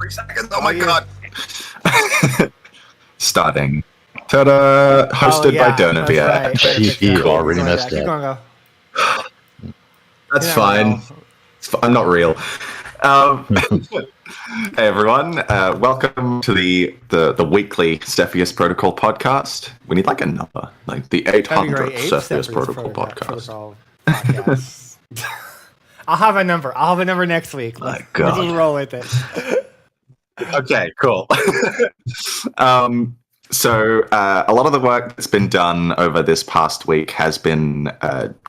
3 seconds. Oh my god. Starting. Ta-da! Hosted by Donavia. Right. You already missed Keep it. going, go. That's fine. I'm not real. Hey everyone, welcome to the weekly Cepheus Protocol podcast. We need like a number, like the 800th Cepheus Protocol podcast. I'll have a number. I'll have a number next week. My Let's God. just roll with it. Okay, cool. So a lot of the work that's been done over this past week has been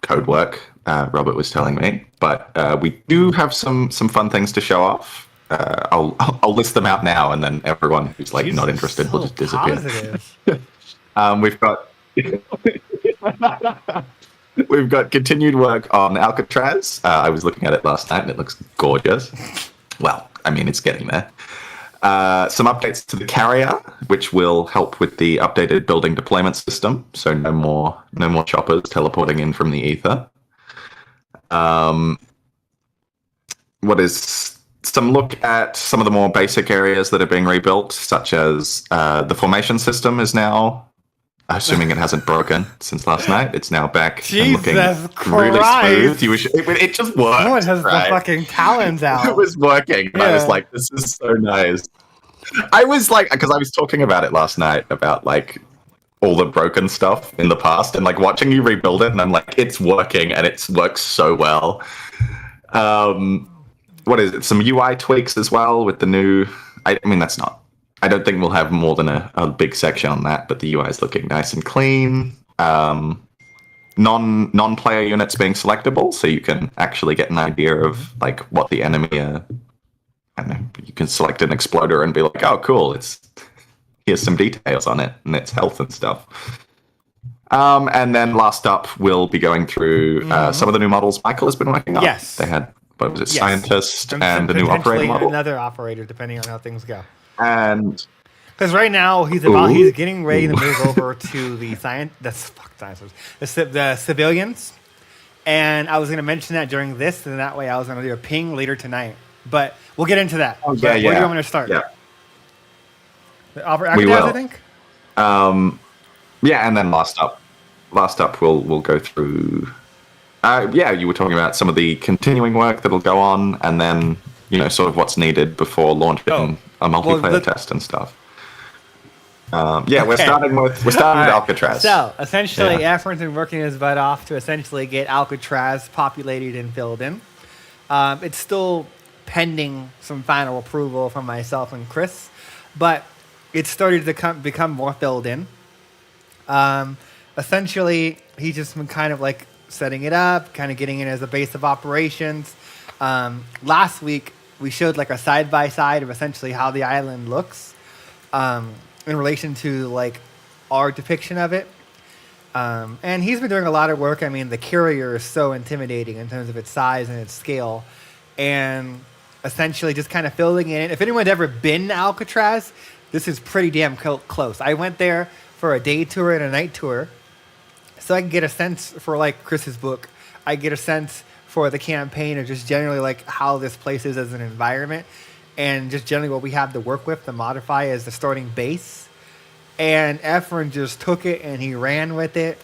code work. Robert was telling me, but we do have some fun things to show off. I'll list them out now, and then everyone who's like not interested will just disappear. We've got continued work on Alcatraz. I was looking at it last night, and it looks gorgeous. Well, I mean, it's getting there. Some updates to the carrier, which will help with the updated building deployment system. So no more choppers teleporting in from the ether. What is some look at some of the more basic areas that are being rebuilt, such as the formation system is now, assuming it hasn't broken since last night, it's now back and looking really smooth. It just worked. No one has the fucking talons out. It was working. And I was like, this is so nice. I was like, because I was talking about it last night, about like all the broken stuff in the past, and like watching you rebuild it, and I'm like, it's working, and it works so well. What is it? Some UI tweaks as well with the new. I mean, that's not. I don't think we'll have more than a big section on that, but the UI is looking nice and clean. Non-player units being selectable, so you can actually get an idea of like what the enemy are. I don't know. You can select an exploder and be like, oh, cool. Here's some details on it and its health and stuff. And then last up, we'll be going through some of the new models Michael has been working on. Yes. They had, what was it, Scientist and the new operator model? Another operator, depending on how things go. And because right now he's getting ready to move over to the civilians. And I was going to mention that during this, and that way I was going to do a ping later tonight. But we'll get into that. Where do you want me to start? Yeah. We will. I think. Yeah, and then last up, we'll go through. You were talking about some of the continuing work that'll go on, and then sort of what's needed before launching a multiplayer test and stuff. We're starting with Alcatraz. So essentially, Efren's been working his butt off to essentially get Alcatraz populated and filled in. It's still pending some final approval from myself and Chris, but it's started to become more filled in. Essentially, he's just been kind of like setting it up, kind of getting it as a base of operations. Last week, we showed like a side-by-side of essentially how the island looks in relation to like our depiction of it. And he's been doing a lot of work. I mean, the carrier is so intimidating in terms of its size and its scale. And essentially just kind of filling in. If anyone's ever been to Alcatraz, this is pretty damn close. I went there for a day tour and a night tour, so I can get a sense for like Chris's book. I get a sense for the campaign, or just generally like how this place is as an environment, and just generally what we have to work with to modify as the starting base. And Efren just took it and he ran with it,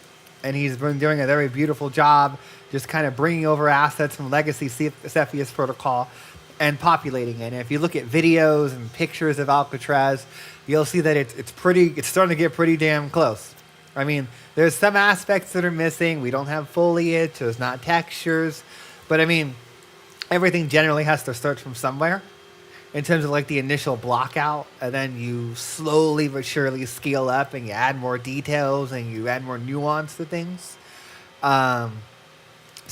and he's been doing a very beautiful job just kind of bringing over assets from legacy Cepheus protocol and populating it. And if you look at videos and pictures of Alcatraz, you'll see that it's starting to get pretty damn close. I mean, there's some aspects that are missing. We don't have foliage, there's not textures, but I mean, everything generally has to start from somewhere in terms of like the initial block out, and then you slowly but surely scale up and you add more details and you add more nuance to things. So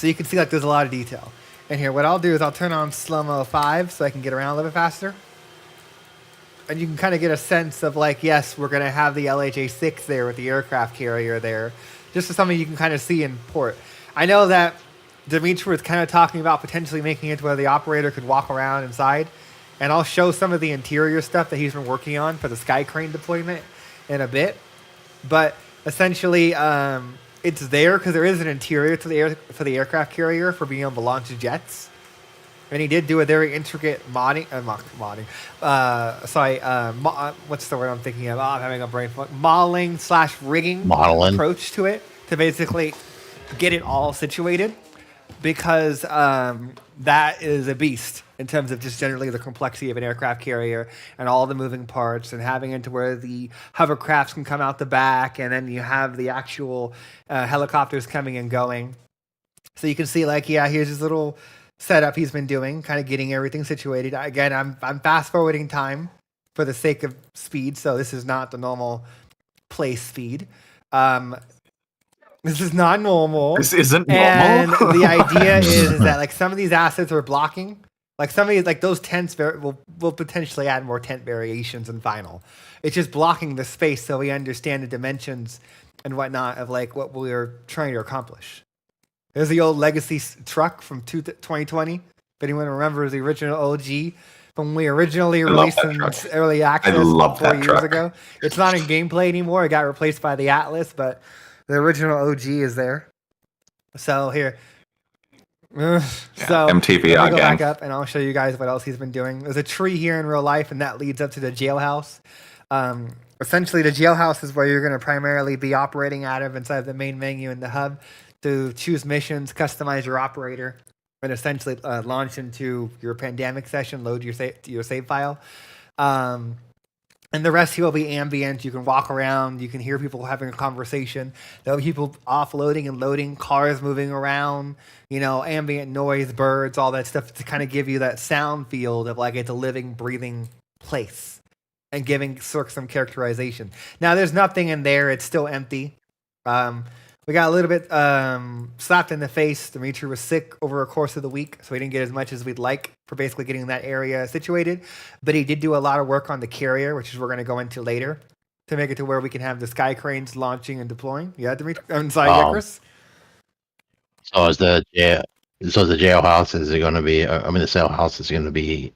you can see like there's a lot of detail. And here, what I'll do is I'll turn on slow-mo 5 so I can get around a little bit faster. And you can kind of get a sense of like, yes, we're going to have the LHA-6 there with the aircraft carrier there. Just as something you can kind of see in port. I know that Dimitri was kind of talking about potentially making it where the operator could walk around inside. And I'll show some of the interior stuff that he's been working on for the Sky Crane deployment in a bit. But essentially, it's there because there is an interior to for the aircraft carrier for being able to launch jets. And he did do a very intricate modding. What's the word I'm thinking of? Oh, I'm having a brain fog. Modeling / rigging Modeling. approach to it to basically get it all situated, because that is a beast in terms of just generally the complexity of an aircraft carrier and all the moving parts, and having it to where the hovercrafts can come out the back, and then you have the actual helicopters coming and going. So you can see, like, yeah, here's his little setup he's been doing, kind of getting everything situated. Again, I'm fast forwarding time for the sake of speed, so this is not the normal play speed. This is not normal. This isn't And normal. the idea is that, like, some of these assets are blocking. Like, some of these, like, those tents will potentially add more tent variations in final. It's just blocking the space so we understand the dimensions and whatnot of, like, what we're trying to accomplish. There's the old legacy truck from 2020. If anyone remembers the original OG from when we originally released in early access 4 years ago. It's not in gameplay anymore. It got replaced by the Atlas, but the original OG is there. So here. So MTV let me go gang. back up and I'll show you guys what else he's been doing. There's a tree here in real life, and that leads up to the jailhouse. Essentially, the jailhouse is where you're going to primarily be operating out of inside the main menu in the hub to choose missions, customize your operator, and essentially launch into your pandemic session, load your save file. And the rest here will be ambient. You can walk around. You can hear people having a conversation. There'll be people offloading and loading, cars moving around, ambient noise, birds, all that stuff to kind of give you that sound field of like it's a living, breathing place and giving some characterization. Now, there's nothing in there. It's still empty. We got a little bit slapped in the face. Dimitri was sick over a course of the week, so we didn't get as much as we'd like for basically getting that area situated. But he did do a lot of work on the carrier, which is we're going to go into later, to make it to where we can have the sky cranes launching and deploying. Yeah, Dimitri? I'm sorry, Chris? So is the jailhouse, is it going to be, the cell house is going to be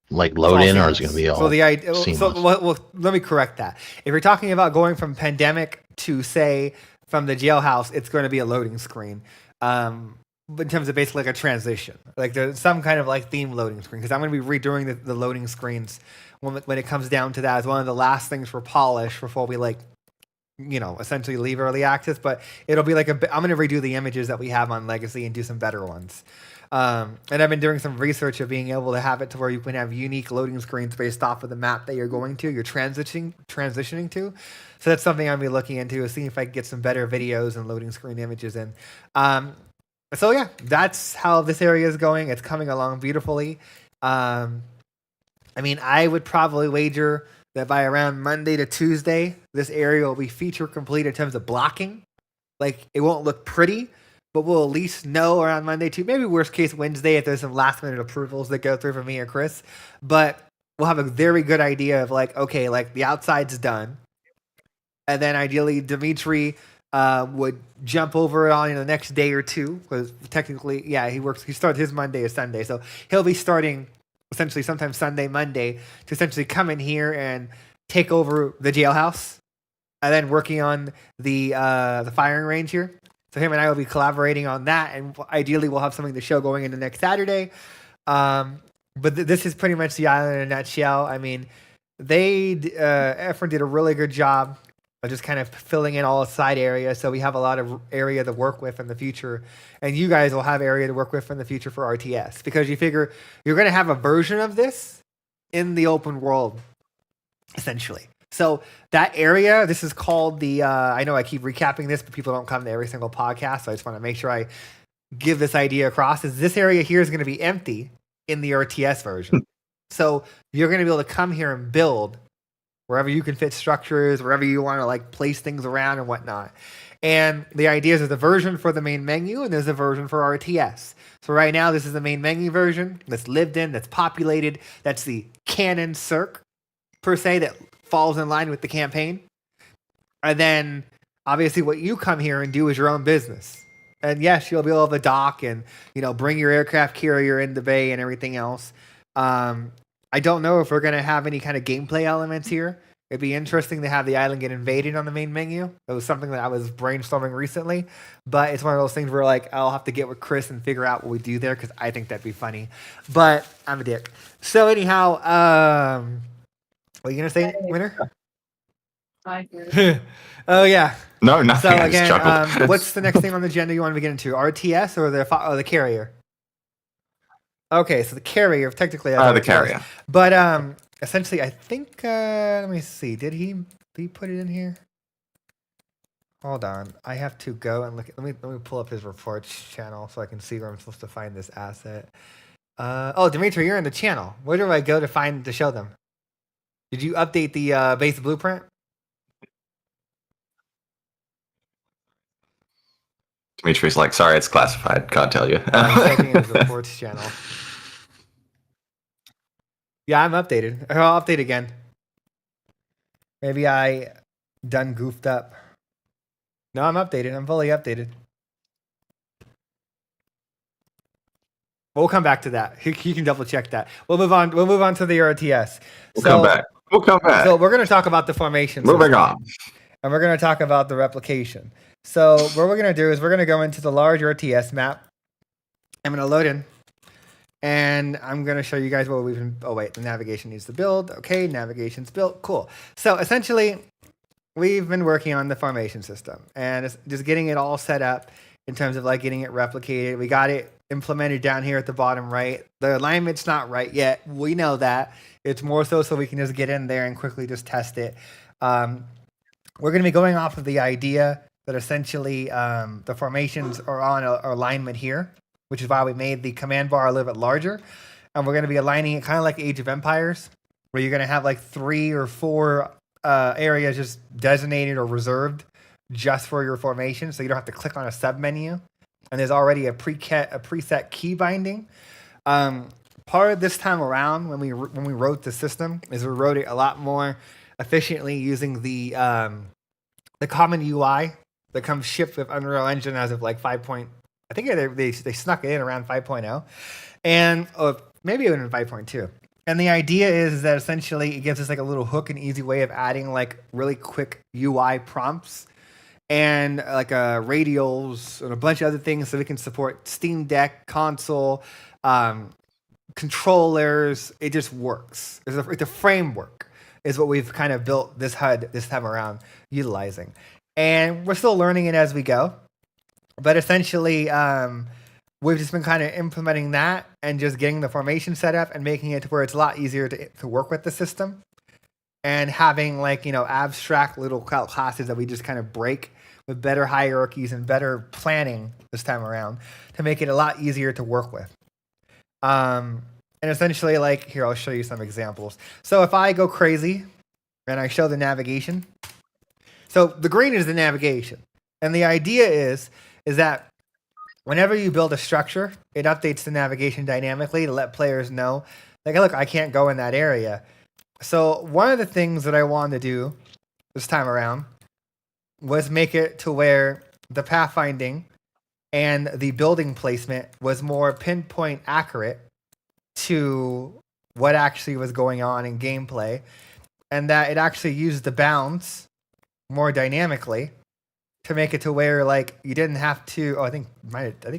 like load in, or is it going to be all seamless? Well, let me correct that. If you're talking about going from pandemic to, say, from the jailhouse, it's going to be a loading screen. In terms of basically like a transition, like there's some kind of like theme loading screen, because I'm going to be redoing the loading screens when it comes down to that as one of the last things for polish before we essentially leave early access. But it'll be like I'm going to redo the images that we have on Legacy and do some better ones. And I've been doing some research of being able to have it to where you can have unique loading screens based off of the map that you're transitioning to. So that's something I'm going to be looking into, is seeing if I can get some better videos and loading screen images in. So yeah, that's how this area is going. It's coming along beautifully. I would probably wager that by around Monday to Tuesday, this area will be feature complete in terms of blocking. Like, it won't look pretty, but we'll at least know around Monday to maybe worst case Wednesday if there's some last minute approvals that go through from me or Chris. But we'll have a very good idea of the outside's done. And then ideally Dimitri would jump over it on the next day or two, because technically, he starts his Monday or Sunday. So he'll be starting essentially sometime Sunday, Monday to essentially come in here and take over the jailhouse, and then working on the firing range here. So him and I will be collaborating on that, and ideally we'll have something to show going into next Saturday. But this is pretty much the island in a nutshell. Efren did a really good job of just kind of filling in all the side areas, so we have a lot of area to work with in the future, and you guys will have area to work with in the future for RTS, because you figure you're going to have a version of this in the open world, essentially. So that area, this is called the, I know I keep recapping this, but people don't come to every single podcast, so I just want to make sure I give this idea across, is this area here is going to be empty in the RTS version. So you're going to be able to come here and build wherever you can fit structures, wherever you want to place things around and whatnot. And the idea is there's a version for the main menu and there's a version for RTS. So right now, this is the main menu version that's lived in, that's populated. That's the canon circ, per se, that falls in line with the campaign. And then, obviously, what you come here and do is your own business. And yes, you'll be able to dock and, bring your aircraft carrier in the bay and everything else. I don't know if we're going to have any kind of gameplay elements here. It'd be interesting to have the island get invaded on the main menu. It was something that I was brainstorming recently, but it's one of those things where like I'll have to get with Chris and figure out what we do there because I think that'd be funny. But I'm a dick. So anyhow, what are you gonna say, Winner? Oh yeah. No, nothing. So I just again, chuckled. what's the next thing on the agenda you want to get into? RTS or the carrier? Okay, so the carrier technically. The carrier. But essentially, I think. Let me see. Did he put it in here? Hold on. I have to go and look. Let me pull up his reports channel so I can see where I'm supposed to find this asset. Oh, Dimitri, you're in the channel. Where do I go to show them? Did you update the base blueprint? Dimitri's like, sorry, it's classified. Can't tell you. I'm checking his reports channel. Yeah, I'm updated. I'll update again. Maybe I done goofed up. No, I'm updated. I'm fully updated. We'll come back to that. You can double check that. We'll move on. We'll move on to the RTS. We'll come back. So we're going to talk about the formation. Moving on. And we're going to talk about the replication. So what we're going to do is we're going to go into the large RTS map. I'm going to load in. And I'm going to show you guys what we've been... Oh, wait. The navigation needs to build. Okay, navigation's built. Cool. So essentially, we've been working on the formation system. And it's just getting it all set up in terms of like getting it replicated. We got it implemented down here at the bottom right. The alignment's not right yet. We know that. It's more so we can just get in there and quickly just test it. We're going to be going off of the idea that essentially the formations are on alignment here, which is why we made the command bar a little bit larger. And we're going to be aligning it kind of like Age of Empires, where you're going to have like 3 or 4 areas just designated or reserved just for your formation. So you don't have to click on a sub menu. And there's already a preset key binding. Part of this time around, when we wrote the system, is we wrote it a lot more efficiently using the common UI that comes shipped with Unreal Engine as of like 5. I think they snuck it in around 5.0, and maybe even 5.2. And the idea is that essentially it gives us like a little hook and easy way of adding like really quick UI prompts and like radials and a bunch of other things so we can support Steam Deck, console, controllers. It just works. It's a framework is what we've kind of built this HUD this time around utilizing. And we're still learning it as we go. But essentially, we've just been kind of implementing that and just getting the formation set up and making it to where it's a lot easier to work with the system. And having like, abstract little classes that we just kind of break with better hierarchies and better planning this time around to make it a lot easier to work with. And essentially, like, here, I'll show you some examples. So if I go crazy and I show the navigation, so the green is the navigation. And the idea is that whenever you build a structure, it updates the navigation dynamically to let players know, like, look, I can't go in that area. So one of the things that I wanted to do this time around was make it to where the pathfinding and the building placement was more pinpoint accurate to what actually was going on in gameplay, and that it actually used the bounds more dynamically to make it to where like you didn't have to. I think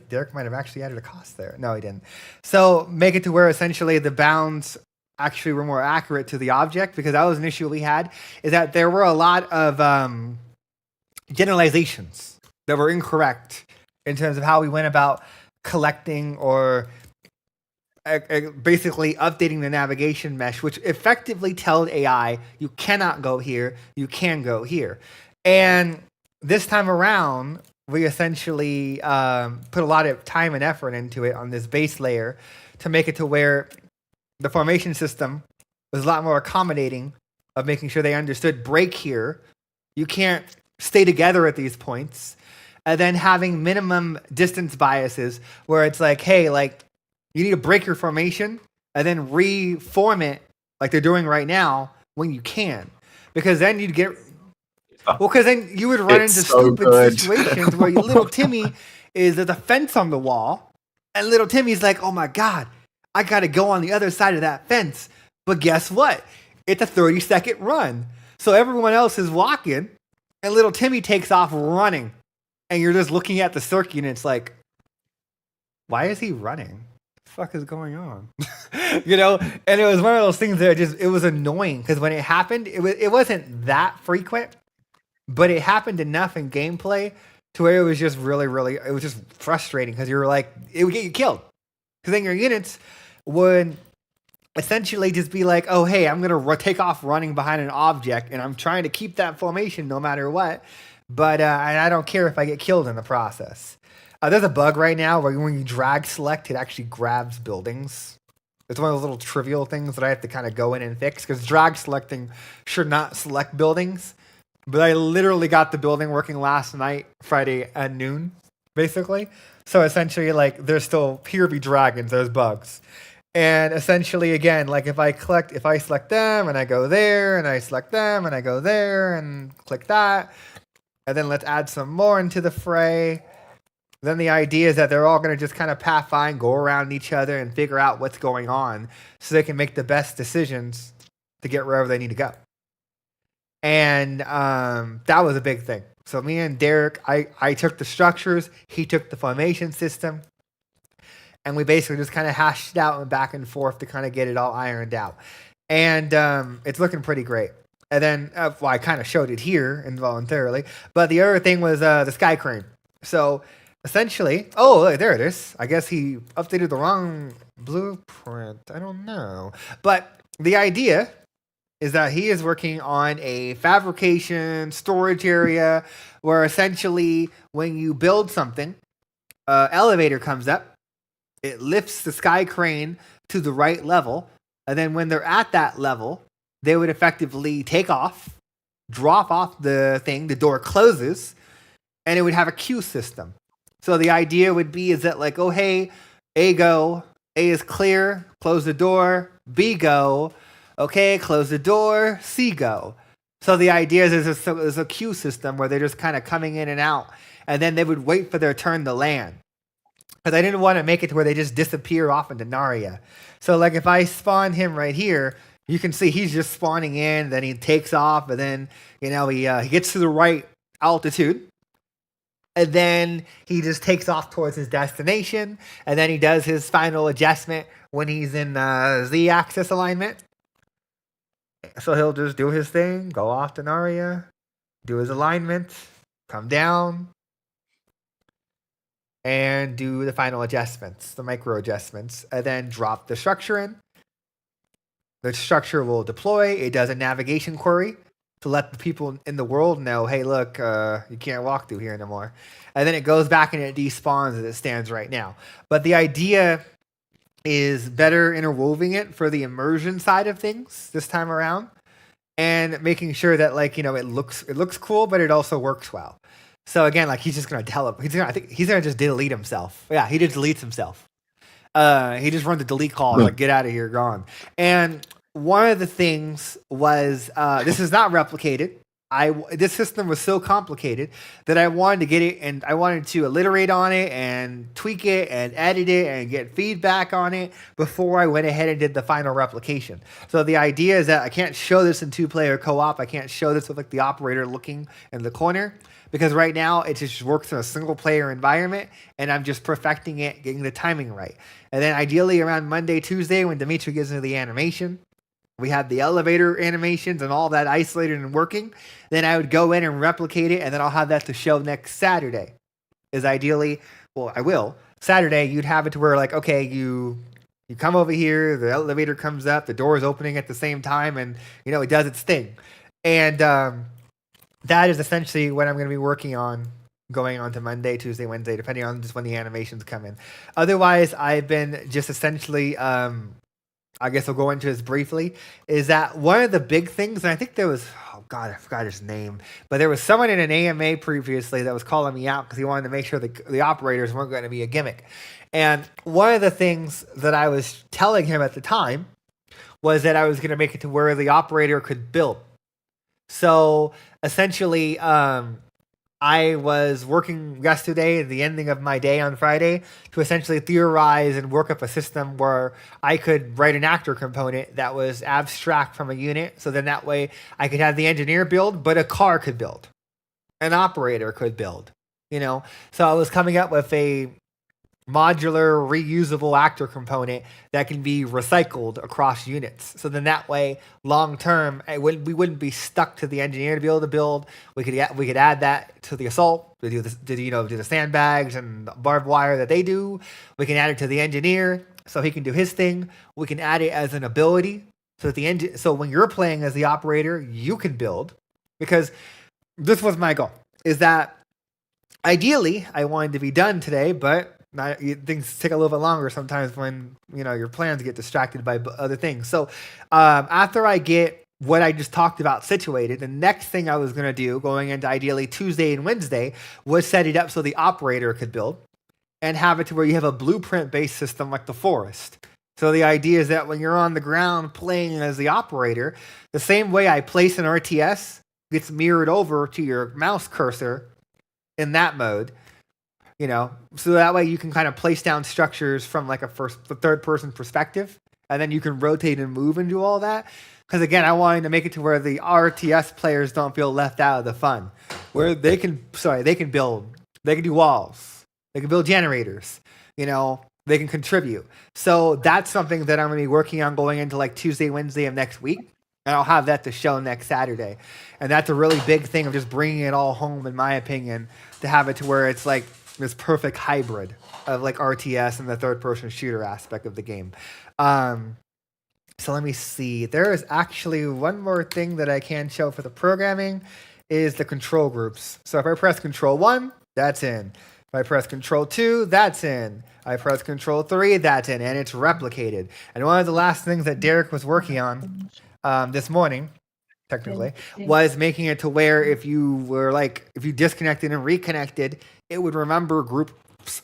Derek might have actually added a cost there. No, he didn't. So make it to where essentially the bounds actually were more accurate to the object, because that was an issue we had, is that there were a lot of generalizations that were incorrect in terms of how we went about collecting or basically updating the navigation mesh, which effectively told AI, you cannot go here, you can go here. And this time around, we essentially put a lot of time and effort into it on this base layer to make it to where the formation system was a lot more accommodating of making sure they understood break here. You can't stay together at these points. And then having minimum distance biases where it's like, hey, like you need to break your formation and then reform it like they're doing right now when you can. Because then you'd get... Well, because then you would run into stupid situations where little Timmy is at the fence on the wall, and little Timmy's like, oh my God, I got to go on the other side of that fence. But guess what? It's a 30-second run. So everyone else is walking, and little Timmy takes off running, and you're just looking at the circuit, and it's like, why is he running? What the fuck is going on? You know, and it was one of those things that it was annoying because when it happened, it wasn't that frequent, but it happened enough in gameplay to where it was just really, it was just frustrating because you were like, it would get you killed. Because then your units would essentially just be like, oh, hey, I'm going to take off running behind an object, and I'm trying to keep that formation no matter what, but I don't care if I get killed in the process. There's a bug right now where when you drag select, it actually grabs buildings. It's one of those little trivial things that I have to kind of go in and fix because drag selecting should not select buildings. But I literally got the building working last night, Friday at noon, basically. So essentially, like, there's still here be dragons, there's bugs. And essentially, again, like if I select them and I go there and I select them and I go there and click that, and then let's add some more into the fray. Then the idea is that they're all going to just kind of path by, go around each other and figure out what's going on so they can make the best decisions to get wherever they need to go. And that was a big thing. So me and Derek, I took the structures, he took the formation system, and we basically just kind of hashed it out and back and forth to kind of get it all ironed out. And it's looking pretty great. And then, well, I kind of showed it here involuntarily, but the other thing was the sky crane. So essentially, oh, look, there it is. I guess he updated the wrong blueprint. I don't know. But the idea is that he is working on a fabrication storage area where essentially when you build something, elevator comes up, it lifts the sky crane to the right level, and then when they're at that level, they would effectively take off, drop off the thing, the door closes, and it would have a queue system. So the idea would be is that like, oh, hey, A go, A is clear, close the door, B go, okay, close the door, C go. So the idea is there's a queue system where they're just kind of coming in and out, and then they would wait for their turn to land. Because I didn't want to make it to where they just disappear off into Narnia. So like if I spawn him right here, you can see he's just spawning in, then he takes off, and then, you know, he gets to the right altitude. And then he just takes off towards his destination, and then he does his final adjustment when he's in Z-axis alignment. So he'll just do his thing, go off to Narnia, do his alignment, come down, and do the final adjustments, the micro adjustments, and then drop the structure in. The structure will deploy. It does a navigation query to let the people in the world know, hey, look, you can't walk through here anymore. And then it goes back and it despawns as it stands right now. But the idea is better interweaving it for the immersion side of things this time around, and making sure that, like, you know, it looks cool, but it also works well. So again, like, he's just gonna I think he's gonna just delete himself. Yeah, he just deletes himself. He just runs the delete call, like, get out of here, gone. And one of the things was this is not replicated. This system was so complicated that I wanted to get it, and I wanted to alliterate on it and tweak it and edit it and get feedback on it before I went ahead and did the final replication. So the idea is that I can't show this in 2-player co-op. I can't show this with, like, the operator looking in the corner, because right now it just works in a single player environment, and I'm just perfecting it, getting the timing right. And then ideally around Monday, Tuesday, when Dimitri gets into the animation, we have the elevator animations and all that isolated and working, then I would go in and replicate it, and then I'll have that to show next Saturday. Is ideally, well, I will. Saturday, you'd have it to where, like, okay, you come over here, the elevator comes up, the door is opening at the same time, and, you know, it does its thing. And that is essentially what I'm going to be working on going on to Monday, Tuesday, Wednesday, depending on just when the animations come in. Otherwise, I've been just essentially... I guess I'll go into this briefly, is that one of the big things, and I think there was, oh God, I forgot his name, but there was someone in an AMA previously that was calling me out because he wanted to make sure the operators weren't going to be a gimmick. And one of the things that I was telling him at the time was that I was going to make it to where the operator could build. So essentially, I I was working yesterday at the ending of my day on Friday to essentially theorize and work up a system where I could write an actor component that was abstract from a unit. So then that way I could have the engineer build, but a car could build, an operator could build, you know? So I was coming up with a modular reusable actor component that can be recycled across units. So then that way, long term, we wouldn't be stuck to the engineer to be able to build. We could add that to the assault to do the sandbags and barbed wire that they do. We can add it to the engineer so he can do his thing. We can add it as an ability so that so when you're playing as the operator, you can build, because this was my goal. Is that ideally I wanted to be done today, but things take a little bit longer sometimes when your plans get distracted by other things. So after I get what I just talked about situated, the next thing I was going to do going into ideally Tuesday and Wednesday was set it up so the operator could build and have it to where you have a blueprint based system like the forest. So the idea is that when you're on the ground playing as the operator, the same way I place an RTS gets mirrored over to your mouse cursor in that mode. So that way you can kind of place down structures from like a third person perspective, and then you can rotate and move and do all that. Because again, I wanted to make it to where the RTS players don't feel left out of the fun, where they can build, they can do walls, they can build generators, they can contribute. So that's something that I'm going to be working on going into like Tuesday, Wednesday of next week. And I'll have that to show next Saturday. And that's a really big thing of just bringing it all home, in my opinion, to have it to where it's like this perfect hybrid of like RTS and the third-person shooter aspect of the game. So let me see. There is actually one more thing that I can show for the programming is the control groups. So if I press Control 1, that's in. If I press Control 2, that's in. I press Control 3, that's in. And it's replicated. And one of the last things that Derek was working on this morning, technically, was making it to where if you disconnected and reconnected, it would remember group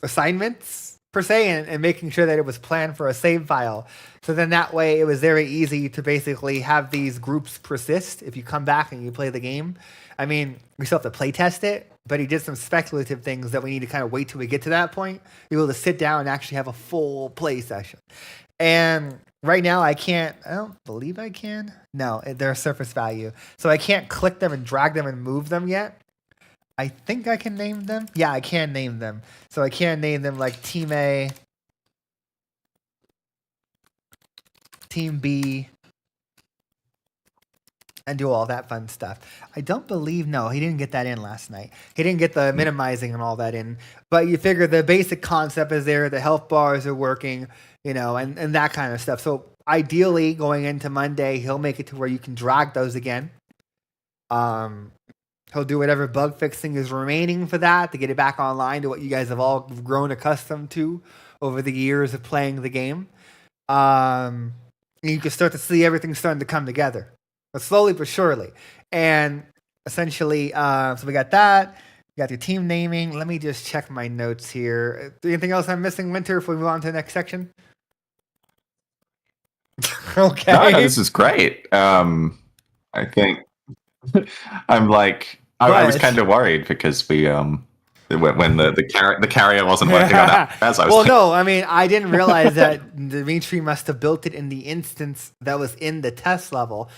assignments per se, and making sure that it was planned for a save file. So then that way it was very easy to basically have these groups persist if you come back and you play the game. I mean, we still have to play test it, but he did some speculative things that we need to kind of wait till we get to that point, be able to sit down and actually have a full play session. And right now I don't believe I can. No, they're a surface value. So I can't click them and drag them and move them yet. I think I can name them. Yeah, I can name them. So I can name them like Team A, Team B, and do all that fun stuff. I don't believe, no, he didn't get that in last night. He didn't get the minimizing and all that in. But you figure the basic concept is there, the health bars are working, and that kind of stuff. So ideally, going into Monday, he'll make it to where you can drag those again. He'll do whatever bug fixing is remaining for that to get it back online to what you guys have all grown accustomed to over the years of playing the game. And you can start to see everything starting to come together, but slowly but surely. And essentially, so we got that. We got your team naming. Let me just check my notes here. Anything else I'm missing, Winter, if we move on to the next section? Okay. No, this is great. I think I'm like, I was kind of worried because we when the carrier wasn't working on Alcatraz. No, I mean, I didn't realize that Dimitri must have built it in the instance that was in the test level,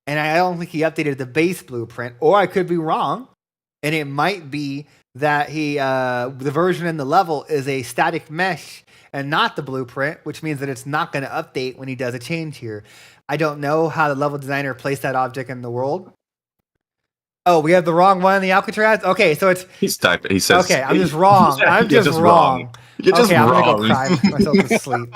and I don't think he updated the base blueprint, or I could be wrong, and it might be that the version in the level is a static mesh and not the blueprint, which means that it's not going to update when he does a change here. I don't know how the level designer placed that object in the world. Oh, we have the wrong one in the Alcatraz? Okay, so it's... He's typed. He says... Okay, I'm just wrong. I'm just wrong. You're just I'm wrong. going to go cry myself to sleep.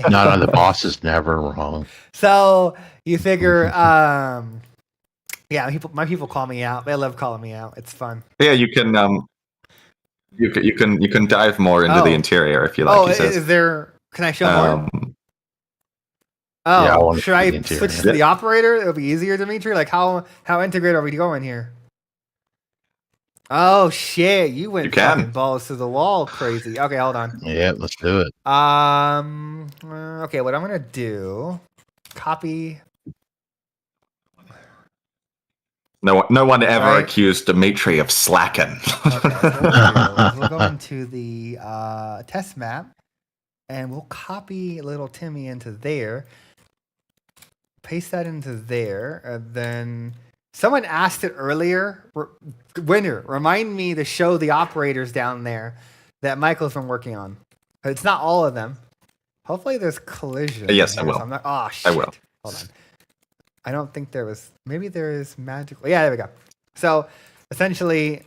No, the boss is never wrong. So, you figure... yeah, my people call me out. They love calling me out. It's fun. Yeah, you can... You can dive more into the interior if you like. Oh, is there... Can I show more? Oh, yeah, should I switch to the operator? It'll be easier, Dimitri. Like how integrated are we going here? Oh shit, you went fucking balls to the wall, crazy. Okay, hold on. Yeah, let's do it. Okay, what I'm gonna do? Copy. No one ever Right. accused Dimitri of slacking. Okay, so what we'll go into the test map, and we'll copy little Timmy into there, paste that into there, and then someone asked it earlier. Winner, remind me to show the operators down there that Michael's been working on. But it's not all of them. Hopefully there's collision. Yes, I here, will. so I'm not, oh, shit. I will. Hold on. I don't think there was. Maybe there is magical. Yeah, there we go. So essentially,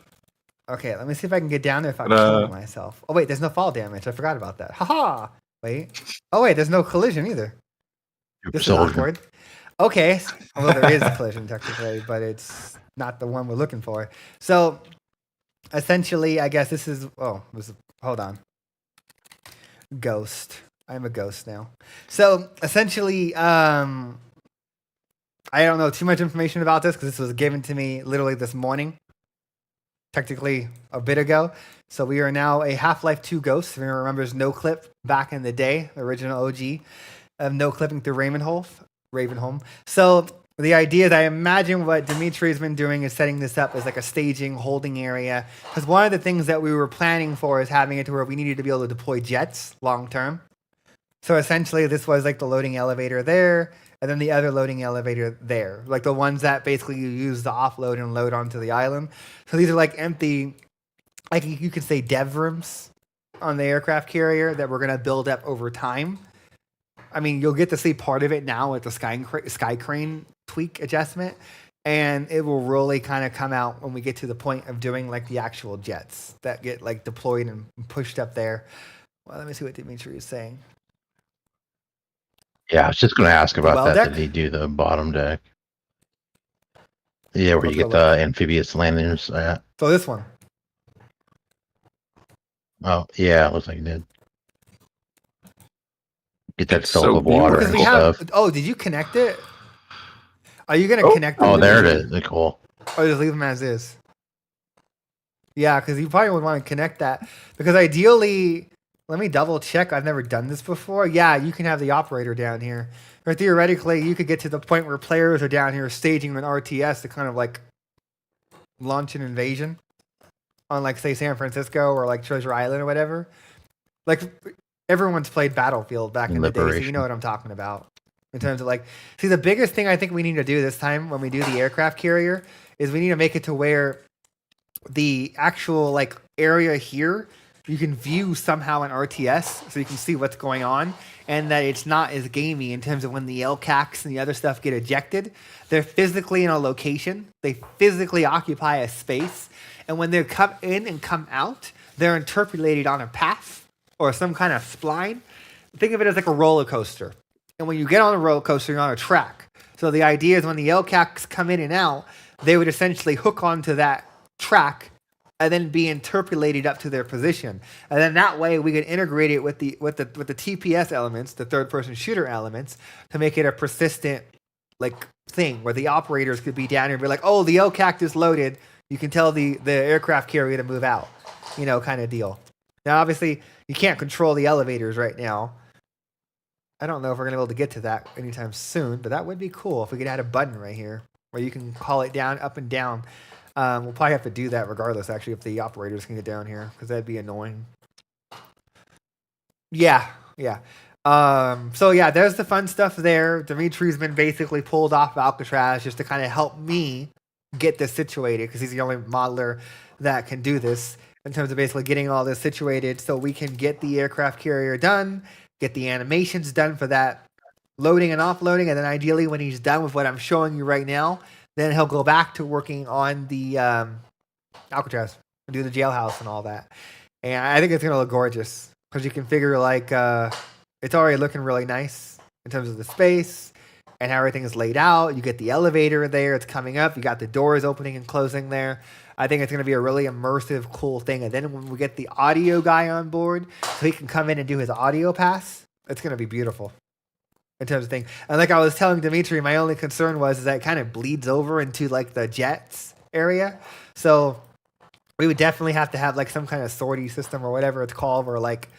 okay, let me see if I can get down there if I'm killing myself. Oh, wait, there's no fall damage. I forgot about that. Haha. Wait. Oh, wait, there's no collision either. This is awkward. Okay. Well, there is a collision technically, but it's not the one we're looking for. So essentially, I guess this is. Hold on. Ghost. I'm a ghost now. So essentially, I don't know too much information about this because this was given to me literally this morning, technically a bit ago. So we are now a Half-Life 2 ghost. If anyone remembers No Clip back in the day, the original OG of No Clipping through Ravenholm. So the idea is I imagine what Dimitri's been doing is setting this up as like a staging holding area. Because one of the things that we were planning for is having it to where we needed to be able to deploy jets long term. So essentially this was like the loading elevator there. And then the other loading elevator there, like the ones that basically you use to offload and load onto the island. So these are like empty, like you could say dev rooms on the aircraft carrier that we're going to build up over time. I mean, you'll get to see part of it now with the sky crane tweak adjustment. And it will really kind of come out when we get to the point of doing like the actual jets that get like deployed and pushed up there. Well, let me see what Dimitri is saying. Yeah, I was just going to ask about that. Deck? Did he do the bottom deck? Yeah, where you get the amphibious landings at. So this one. Oh, yeah, it looks like he did. Get that It's fill so of water and stuff. Oh, did you connect it? Are you going to connect it? Oh, there it is. Cool. Or just leave them as is? Yeah, because you probably would want to connect that. Because ideally, let me double check. I've never done this before. Yeah, you can have the operator down here. Or theoretically, you could get to the point where players are down here staging an RTS to kind of like launch an invasion on like, say, San Francisco or like Treasure Island or whatever. Like, everyone's played Battlefield back in the day, so you know what I'm talking about. In terms of like, see, the biggest thing I think we need to do this time when we do the aircraft carrier is we need to make it to where the actual like area here you can view somehow an RTS so you can see what's going on, and that it's not as gamey in terms of when the LCACs and the other stuff get ejected. They're physically in a location. They physically occupy a space. And when they come in and come out, they're interpolated on a path or some kind of spline. Think of it as like a roller coaster. And when you get on a roller coaster, you're on a track. So the idea is when the LCACs come in and out, they would essentially hook onto that track and then be interpolated up to their position. And then that way we could integrate it with the TPS elements, the third person shooter elements, to make it a persistent like thing where the operators could be down here and be like, oh, the LCAC is loaded. You can tell the aircraft carrier to move out, kind of deal. Now, obviously, you can't control the elevators right now. I don't know if we're going to be able to get to that anytime soon, but that would be cool if we could add a button right here where you can call it down, up and down. We'll probably have to do that regardless, actually, if the operators can get down here, because that'd be annoying. Yeah. So, yeah, there's the fun stuff there. Dimitri's been basically pulled off of Alcatraz just to kind of help me get this situated, because he's the only modeler that can do this in terms of basically getting all this situated so we can get the aircraft carrier done, get the animations done for that loading and offloading, and then ideally when he's done with what I'm showing you right now, then he'll go back to working on the Alcatraz and do the jailhouse and all that. And I think it's going to look gorgeous because you can figure like it's already looking really nice in terms of the space and how everything is laid out. You get the elevator there. It's coming up. You got the doors opening and closing there. I think it's going to be a really immersive, cool thing. And then when we get the audio guy on board so he can come in and do his audio pass, it's going to be beautiful. In terms of thing. And like I was telling Dimitri, my only concern was that it kind of bleeds over into like the jets area. So we would definitely have to have like some kind of sorty system or whatever it's called, where like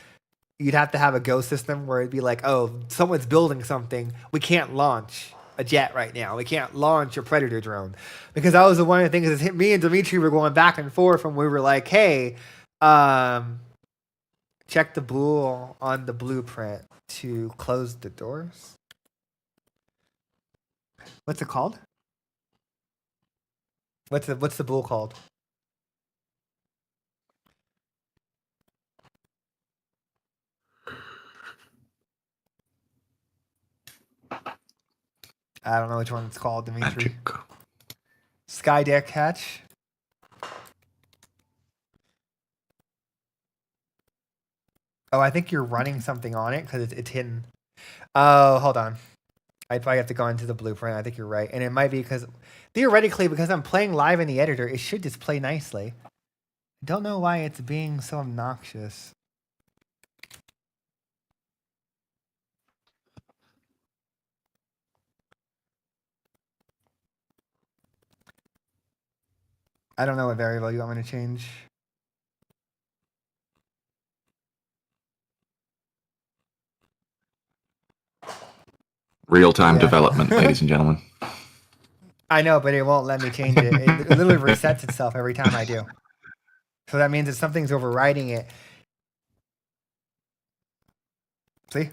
you'd have to have a go system where it'd be like, oh, someone's building something. We can't launch a jet right now. We can't launch a Predator drone. Because that was one of the things that me and Dimitri were going back and forth when we were like, hey, check the blue on the blueprint to close the doors. What's it called? What's the bool called? I don't know which one it's called, Dimitri. Magic. Sky deck hatch. Oh, I think you're running something on it because it's hidden. Oh, hold on. I probably have to go into the blueprint. I think you're right. And it might be because, theoretically, because I'm playing live in the editor, it should display nicely. I don't know why it's being so obnoxious. I don't know what variable you want me to change. Real-time development, ladies and gentlemen. I know, but it won't let me change it. It literally resets itself every time I do. So that means that something's overriding it. See?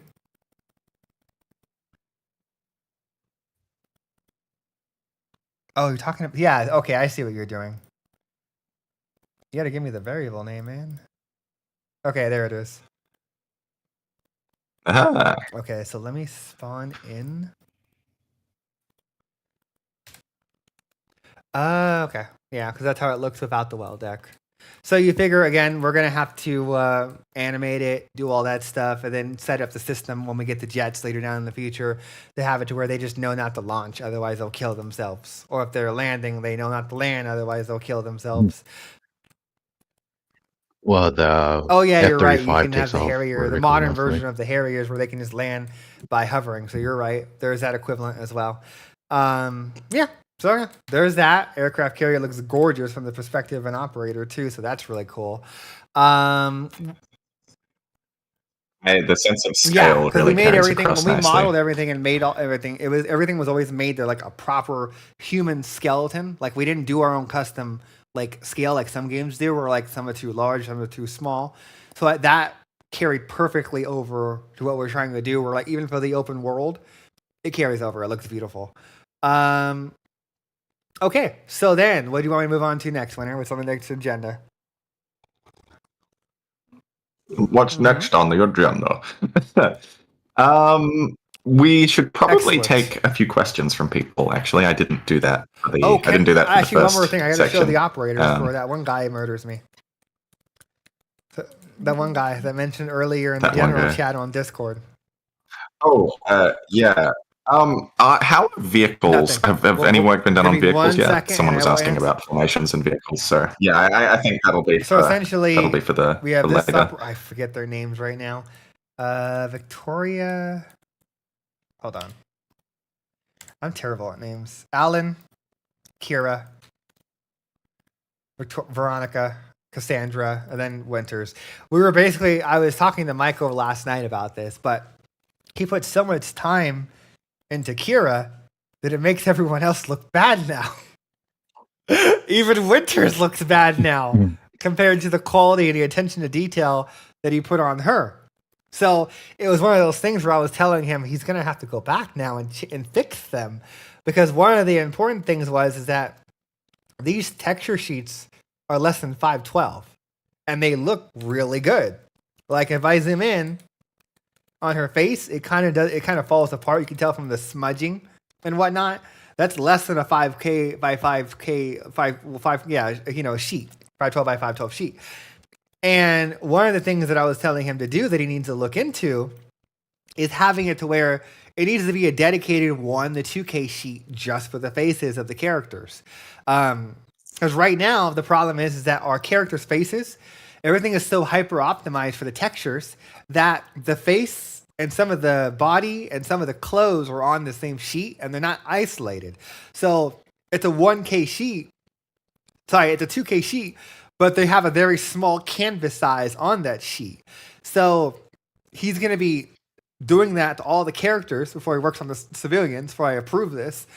Oh, you're talking about... Yeah, okay, I see what you're doing. You gotta give me the variable name, man. Okay, there it is. Ah. Okay, so let me spawn in. Okay. Yeah, because that's how it looks without the well deck. So you figure, again, we're going to have to animate it, do all that stuff, and then set up the system when we get the jets later down in the future to have it to where they just know not to launch, otherwise they'll kill themselves. Or if they're landing, they know not to land, otherwise they'll kill themselves. Well, the Oh yeah, you're right. You F-35 can have takes the off Harrier, the vertically modern mostly. version of the Harriers where they can just land by hovering. So you're right. There's that equivalent as well. Yeah. So yeah, there's that. Aircraft carrier looks gorgeous from the perspective of an operator too. So that's really cool. The sense of Yeah, scale because really we made carries everything across when we nicely. modeled everything and made everything. Everything was always made to like a proper human skeleton. Like we didn't do our own custom like scale like some games do, where like some are too large, some are too small. So that carried perfectly over to what we're trying to do. Where like even for the open world, it carries over. It looks beautiful. Okay, so then what do you want me to move on to next, Winner? What's on the next agenda? What's next on the agenda? We should probably Excellent. take a few questions from people. Actually, I didn't do that. I Oh, didn't do that for actually, the one first more thing. I got to show section. the operators for that one guy who murders me. That one guy that mentioned earlier in the That one general guy. chat on Discord. Oh, yeah. How have vehicles? Nothing. Have any work been done Give on me vehicles 1 yet? second Someone and was I will asking answer. about formations and vehicles. So yeah, I think that'll be. So essentially, that'll be for the. we have for this. later. I forget their names right now. Victoria. Hold on. I'm terrible at names. Alan, Kira, Veronica, Cassandra, and then Winters. We were basically. I was talking to Michael last night about this, but he put so much time into Kira that it makes everyone else look bad now. Even Winters looks bad now compared to the quality and the attention to detail that he put on her. So it was one of those things where I was telling him he's going to have to go back now and fix them, because one of the important things is that these texture sheets are less than 512 and they look really good. Like if I zoom in on her face, it kind of falls apart. You can tell from the smudging and whatnot. That's less than a 5K by 5K, sheet, 512 by 512 sheet. And one of the things that I was telling him to do that he needs to look into is having it to where it needs to be a dedicated 1 to 2K sheet just for the faces of the characters. Because right now, the problem is that our characters' faces, everything is so hyper optimized for the textures that the face and some of the body and some of the clothes are on the same sheet and they're not isolated. So it's a 1K sheet. Sorry, it's a 2K sheet, but they have a very small canvas size on that sheet. So he's going to be doing that to all the characters before he works on the civilians, before I approve this,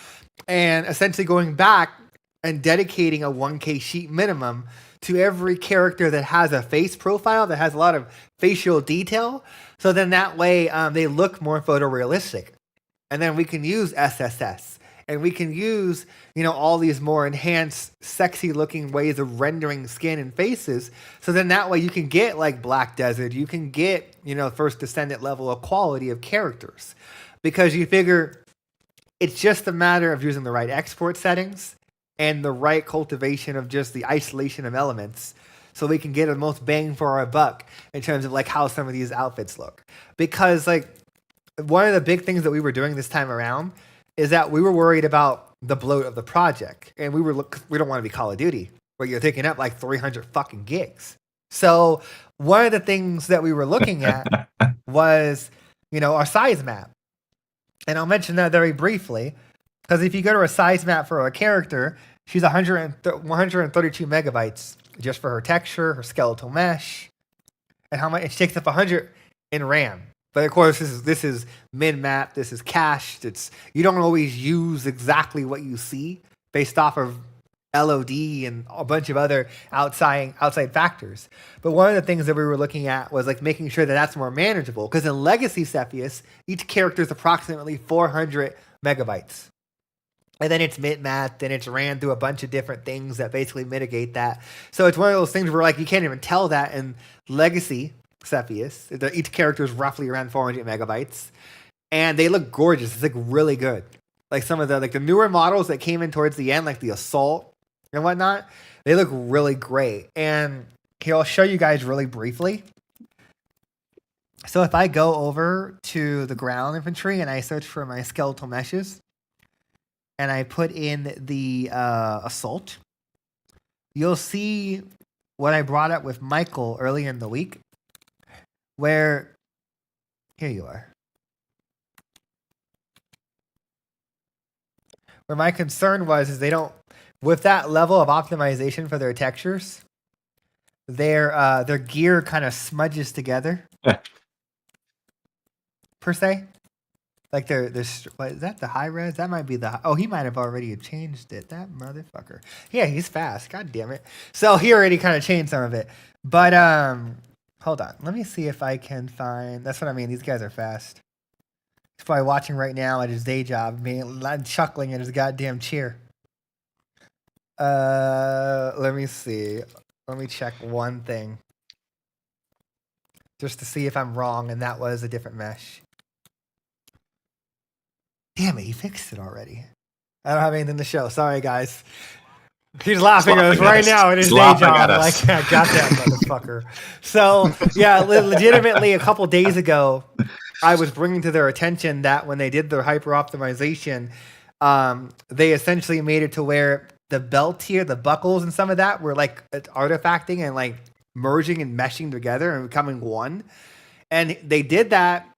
and essentially going back and dedicating a 1K sheet minimum to every character that has a face profile, that has a lot of facial detail. So then that way they look more photorealistic. And then we can use SSS. And we can use, all these more enhanced, sexy looking ways of rendering skin and faces. So then that way you can get like Black Desert. You can get, First Descendant level of quality of characters. Because you figure it's just a matter of using the right export settings and the right cultivation of just the isolation of elements, so we can get the most bang for our buck in terms of like how some of these outfits look. Because like one of the big things that we were doing this time around is that we were worried about the bloat of the project, and we don't want to be Call of Duty where you're taking up like 300 fucking gigs. So one of the things that we were looking at was, our size map. And I'll mention that very briefly, because if you go to a size map for a character, she's 132 megabytes just for her texture, her skeletal mesh, and how much she takes up 100 in RAM. But of course, this is min map. This is cached. You don't always use exactly what you see based off of LOD and a bunch of other outside factors. But one of the things that we were looking at was like making sure that that's more manageable. Because in Legacy Cepheus, each character is approximately 400 megabytes. And then it's mid-math, and it's ran through a bunch of different things that basically mitigate that. So it's one of those things where like you can't even tell that in Legacy Cepheus. Each character is roughly around 400 megabytes. And they look gorgeous. It's like really good. Like some of the newer models that came in towards the end, like the Assault and whatnot, they look really great. And here, I'll show you guys really briefly. So if I go over to the ground infantry and I search for my skeletal meshes, and I put in the Assault, you'll see what I brought up with Michael early in the week, where, here you are. Where my concern was is they don't, with that level of optimization for their textures, their gear kind of smudges together, per se. Like what, is that the high res? That might be he might have already changed it. That motherfucker. Yeah, he's fast. God damn it. So he already kind of changed some of it. But hold on. Let me see if I can find. That's what I mean. These guys are fast. He's probably watching right now at his day job, chuckling at his goddamn chair. Let me see. Let me check one thing, just to see if I'm wrong, and that was a different mesh. Damn it, he fixed it already. I don't have anything to show. Sorry, guys. He's laughing at us right now in his day job. Like, I got that motherfucker. So, yeah, legitimately, a couple days ago, I was bringing to their attention that when they did their hyper optimization, they essentially made it to where the belt here, the buckles and some of that were like artifacting and like merging and meshing together and becoming one. And they did that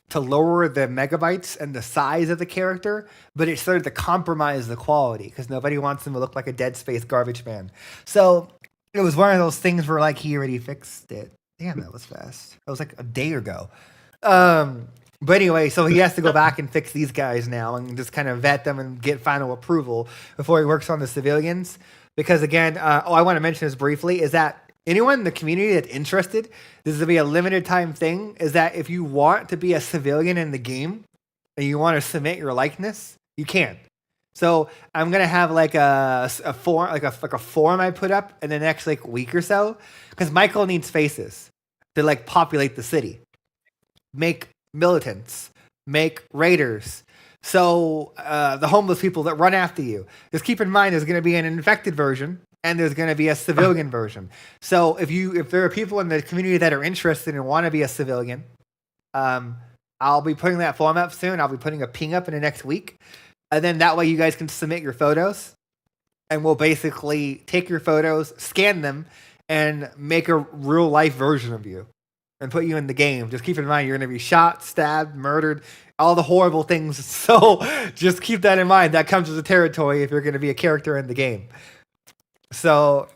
to lower the megabytes and the size of the character, but it started to compromise the quality because nobody wants him to look like a Dead Space garbage man. So it was one of those things where like he already fixed it. Damn, that was fast. That was like a day ago. But anyway, so he has to go back and fix these guys now and just kind of vet them and get final approval before he works on the civilians. Because again, I want to mention this briefly, is that anyone in the community that's interested, this is going to be a limited time thing, is that if you want to be a civilian in the game and you want to submit your likeness, you can. So I'm going to have like a form, like a form I put up in the next like week or so, because Michael needs faces to like populate the city, make militants, make raiders. So the homeless people that run after you. Just keep in mind there's going to be an infected version and there's going to be a civilian version. So if there are people in the community that are interested and want to be a civilian, I'll be putting that form up soon. I'll be putting a ping up in the next week. And then that way you guys can submit your photos and we'll basically take your photos, scan them, and make a real life version of you and put you in the game. Just keep in mind you're going to be shot, stabbed, murdered, all the horrible things. So just keep that in mind. That comes with the territory if you're going to be a character in the game. So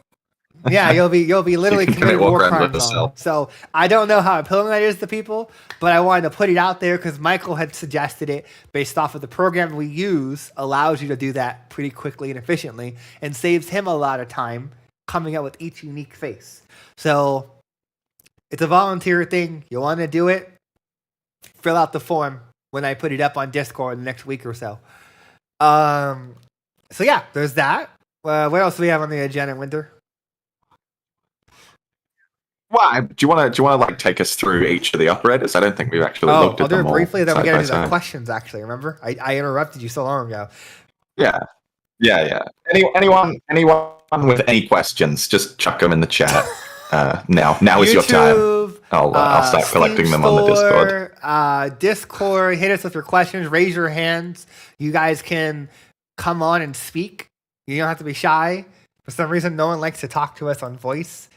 Yeah, you'll be literally You can commit committing war war crimes crimes with on them. yourself. So I don't know how appealing that is to people, but I wanted to put it out there because Michael had suggested it based off of the program we use allows you to do that pretty quickly and efficiently and saves him a lot of time coming up with each unique face. So it's a volunteer thing. You want to do it? Fill out the form when I put it up on Discord the next week or so. So yeah, there's that. What else do we have on the agenda, Winter? Why? Do you want to like take us through each of the operators? I don't think we've actually looked I'll at do them it briefly. all Then we side gotta by do the side. questions. Actually, remember I interrupted you so long ago. Yeah. Anyone with any questions, just chuck them in the chat. Now is your time. YouTube, I'll start collecting Steam them on the Discord. Store, Discord. Hit us with your questions. Raise your hands. You guys can come on and speak. You don't have to be shy. For some reason, no one likes to talk to us on voice.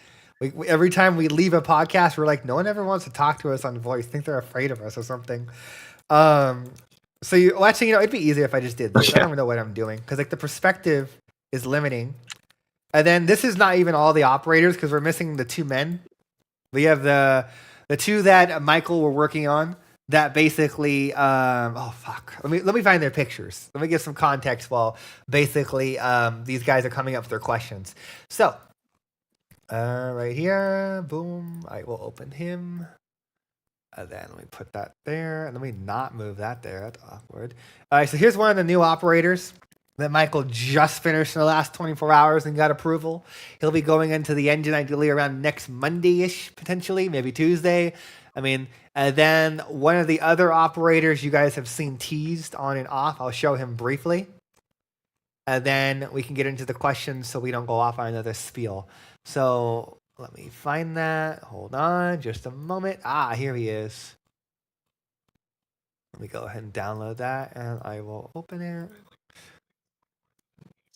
Every time we leave a podcast, we're like, no one ever wants to talk to us on voice. I think they're afraid of us or something. So actually, it'd be easier if I just did this. I don't even know what I'm doing because like the perspective is limiting. And then this is not even all the operators because we're missing the two men. We have the two that Michael were working on that basically oh fuck. Let me find their pictures. Let me give some context while basically these guys are coming up with their questions. So right here, boom. I will open him. And then let me put that there. And let me not move that there. That's awkward. All right, so here's one of the new operators that Michael just finished in the last 24 hours and got approval. He'll be going into the engine ideally around next Monday-ish, potentially, maybe Tuesday. And then one of the other operators you guys have seen teased on and off. I'll show him briefly. And then we can get into the questions so we don't go off on another spiel. So let me find that. Hold on just a moment. Here he is. Let me go ahead and download that and I will open it.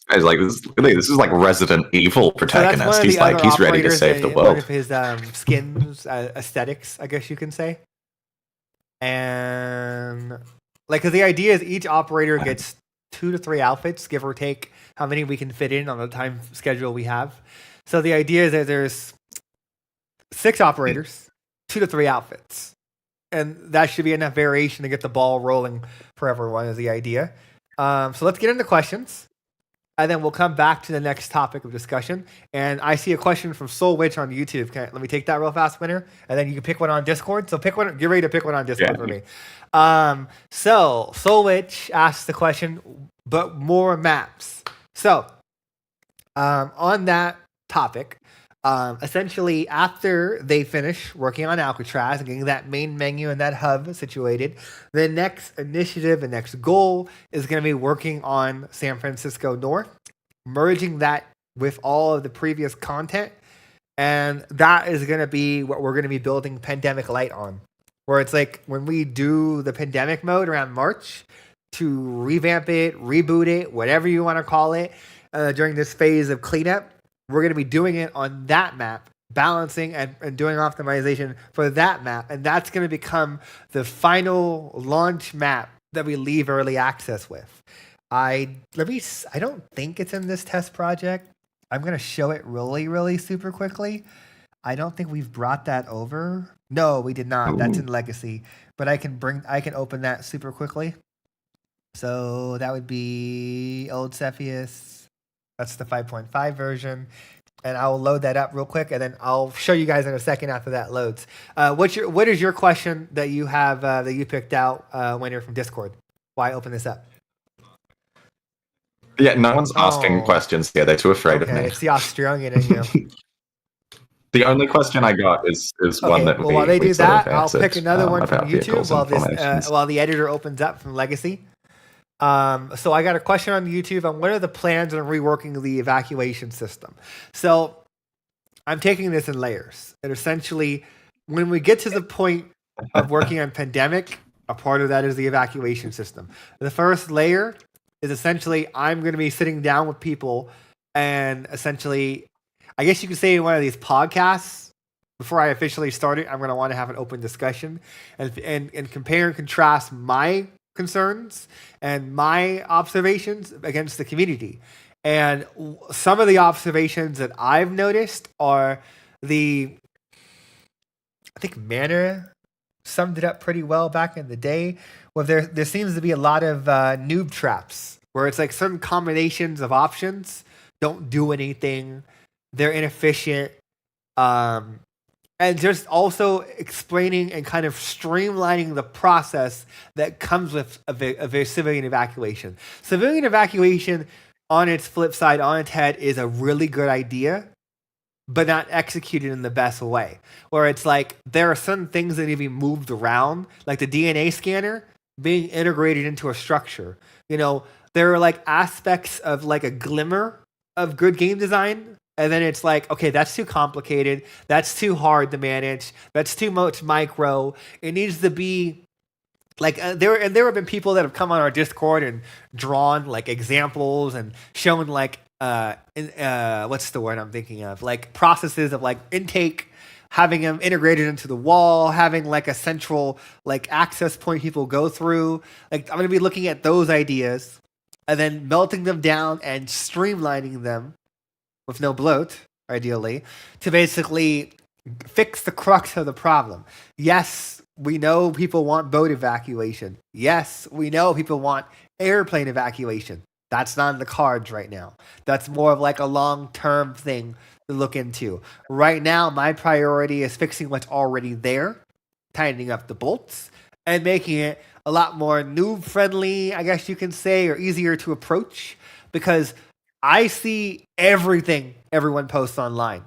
Guys, like this is like Resident Evil protagonist. So He's ready to save the world. One of his skins, aesthetics, I guess you can say. And because the idea is each operator gets 2 to 3 outfits, give or take how many we can fit in on the time schedule we have. So the idea is that there's 6 operators, 2 to 3 outfits. And that should be enough variation to get the ball rolling for everyone is the idea. So let's get into questions. And then we'll come back to the next topic of discussion. And I see a question from Soul Witch on YouTube. Let me take that real fast, Winner. And then you can pick one on Discord. So pick one. Get ready to pick one on Discord for me. So Soul Witch asks the question, but more maps. So on that topic, essentially after they finish working on Alcatraz and getting that main menu and that hub situated, the next initiative, the next goal is going to be working on San Francisco North, merging that with all of the previous content. And that is going to be what we're going to be building Pandemic Light on, where it's like when we do the pandemic mode around March to revamp it, reboot it, whatever you want to call it, during this phase of cleanup. We're going to be doing it on that map, balancing and doing optimization for that map. And that's going to become the final launch map that we leave early access with. I don't think it's in this test project. I'm going to show it really, really super quickly. I don't think we've brought that over. No, we did not. That's in Legacy. But I can open that super quickly. So that would be old Cepheus. That's the 5.5 version. And I'll load that up real quick, and then I'll show you guys in a second after that loads. What is your question that you have that you picked out when you're from Discord? Why open this up? Yeah, no one's asking questions here. They're too afraid of me. It's the Australian in you. The only question I got is one that while they do that, I'll pick another one from YouTube while the editor opens up from Legacy. So I got a question on YouTube on what are the plans on reworking the evacuation system. So I'm taking this in layers. And essentially, when we get to the point of working on Pandemic, a part of that is the evacuation system. The first layer is essentially I'm going to be sitting down with people and essentially, I guess you could say in one of these podcasts, before I officially start it, I'm going to want to have an open discussion and compare and contrast my concerns and my observations against the community. And some of the observations that I've noticed are I think Manor summed it up pretty well back in the day. Well, there seems to be a lot of noob traps where it's like certain combinations of options don't do anything. They're inefficient. And just also explaining and kind of streamlining the process that comes with a civilian evacuation. Civilian evacuation, on its flip side, on its head, is a really good idea, but not executed in the best way. Where it's like there are certain things that need to be moved around, like the DNA scanner being integrated into a structure. There are like aspects of like a glimmer of good game design. And then it's like, okay, that's too complicated. That's too hard to manage. That's too much micro. It needs to be like there have been people that have come on our Discord and drawn like examples and shown like what's the word I'm thinking of? Like processes of like intake, having them integrated into the wall, having like a central like access point people go through. Like I'm gonna be looking at those ideas and then melting them down and streamlining them with no bloat, ideally, to basically fix the crux of the problem. Yes, we know people want boat evacuation. Yes, we know people want airplane evacuation. That's not in the cards right now. That's more of like a long-term thing to look into. Right now, my priority is fixing what's already there, tightening up the bolts, and making it a lot more noob-friendly, I guess you can say, or easier to approach, because I see everything everyone posts online.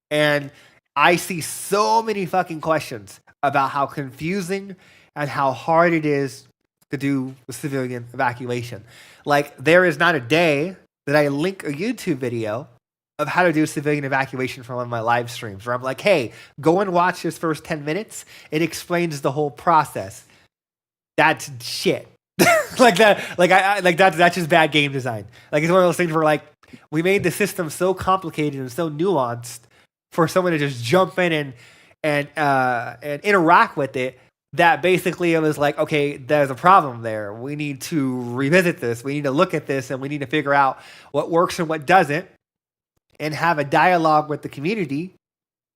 And I see so many fucking questions about how confusing and how hard it is to do the civilian evacuation. Like, there is not a day that I link a YouTube video of how to do civilian evacuation from one of my live streams, where I'm like, hey, go and watch this first 10 minutes. It explains the whole process. That's shit. Like that, that's just bad game design. Like it's one of those things where like we made the system so complicated and so nuanced for someone to just jump in and interact with it that basically it was like, okay, there's a problem there. We need to revisit this. We need to look at this and we need to figure out what works and what doesn't, and have a dialogue with the community,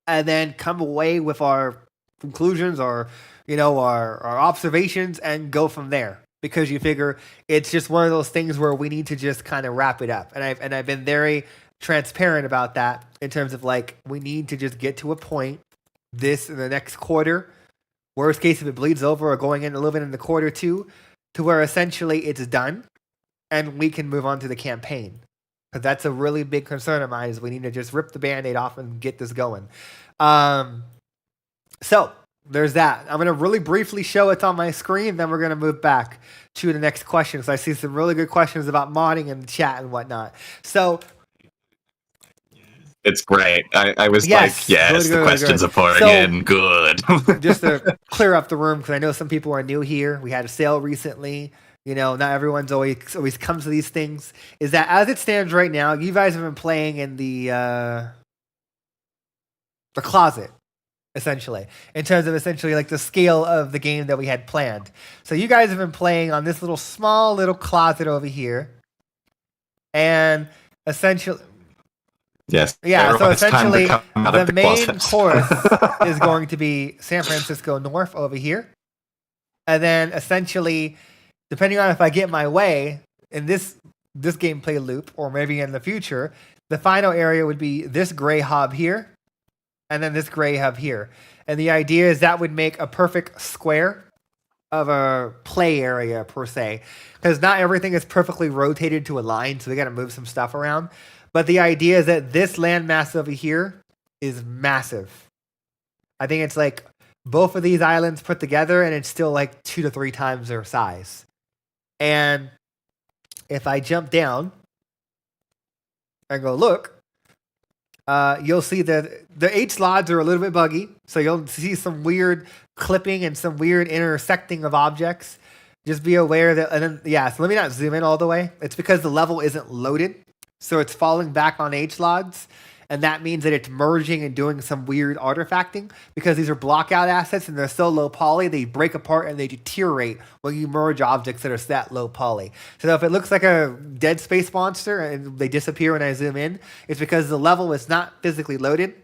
and then come away with our conclusions or our observations and go from there. Because you figure it's just one of those things where we need to just kind of wrap it up. And I've been very transparent about that in terms of like, we need to just get to a point this in the next quarter, worst case if it bleeds over or going in a little bit in the quarter two, to where essentially it's done and we can move on to the campaign. Because that's a really big concern of mine, is we need to just rip the Band-Aid off and get this going. So there's that. I'm going to really briefly show it on my screen, then we're going to move back to the next question. So I see some really good questions about modding in the chat and whatnot. So it's great. I was like, yes, the questions are pouring in. Good. Just to clear up the room, because I know some people are new here. We had a sale recently. Not everyone's always comes to these things. Is that as it stands right now, you guys have been playing in the closet, essentially, in terms of essentially like the scale of the game that we had planned. So you guys have been playing on this small little closet over here, and essentially, yes, yeah. So essentially, the main course is going to be San Francisco North over here, and then essentially, depending on if I get my way in this gameplay loop, or maybe in the future, the final area would be this gray hub here, and then this gray hub here. And the idea is that would make a perfect square of a play area, per se. Because not everything is perfectly rotated to a line, so we got to move some stuff around. But the idea is that this landmass over here is massive. I think it's like both of these islands put together, and it's still like 2 to 3 times their size. And if I jump down and go look, you'll see that the 8 slots are a little bit buggy. So you'll see some weird clipping and some weird intersecting of objects. Just be aware that, and then, so let me not zoom in all the way. It's because the level isn't loaded. So it's falling back on H slots. And that means that it's merging and doing some weird artifacting because these are blockout assets and they're so low poly, they break apart and they deteriorate when you merge objects that are that low poly. So if it looks like a Dead Space monster and they disappear when I zoom in, it's because the level is not physically loaded.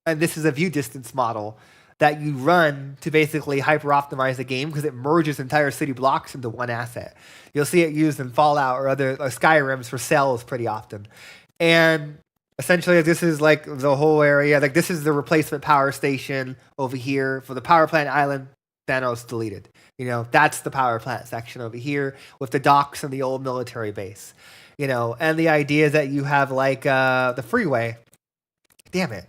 And this is a view distance model that you run to basically hyper optimize the game because it merges entire city blocks into one asset. You'll see it used in Fallout or other Skyrims for cells pretty often. And essentially, this is like the whole area. Like this is the replacement power station over here for the power plant island. Thanos deleted. That's the power plant section over here with the docks and the old military base. And the idea is that you have like the freeway. Damn it.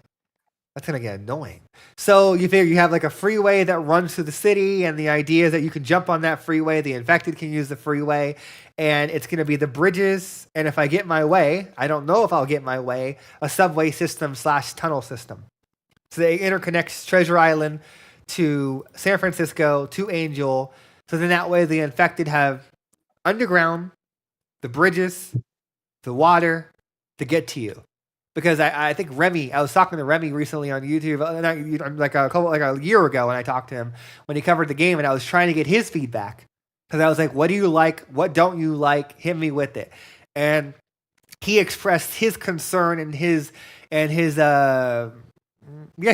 That's going to get annoying. So you figure you have like a freeway that runs through the city, and the idea is that you can jump on that freeway. The infected can use the freeway, and it's going to be the bridges. And if I get my way, I don't know if I'll get my way, a subway system / tunnel system. So they interconnects Treasure Island to San Francisco to Angel. So then that way the infected have underground, the bridges, the water to get to you. Because I think Remy, I was talking to Remy recently on YouTube, like a year ago when I talked to him when he covered the game, and I was trying to get his feedback because I was like, "What do you like? What don't you like? Hit me with it." And he expressed his concern and his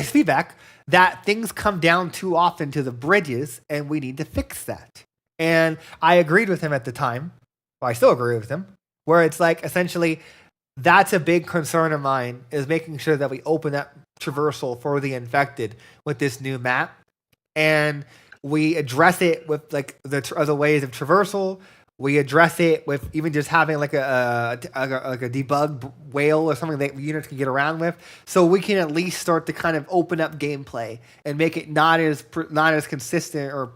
feedback that things come down too often to the bridges, and we need to fix that. And I agreed with him at the time. Well, I still agree with him, where it's like essentially. That's a big concern of mine, is making sure that we open up traversal for the infected with this new map. And we address it with like the other ways of traversal. We address it with even just having like a debug whale or something that units can get around with. So we can at least start to kind of open up gameplay and make it not as consistent or,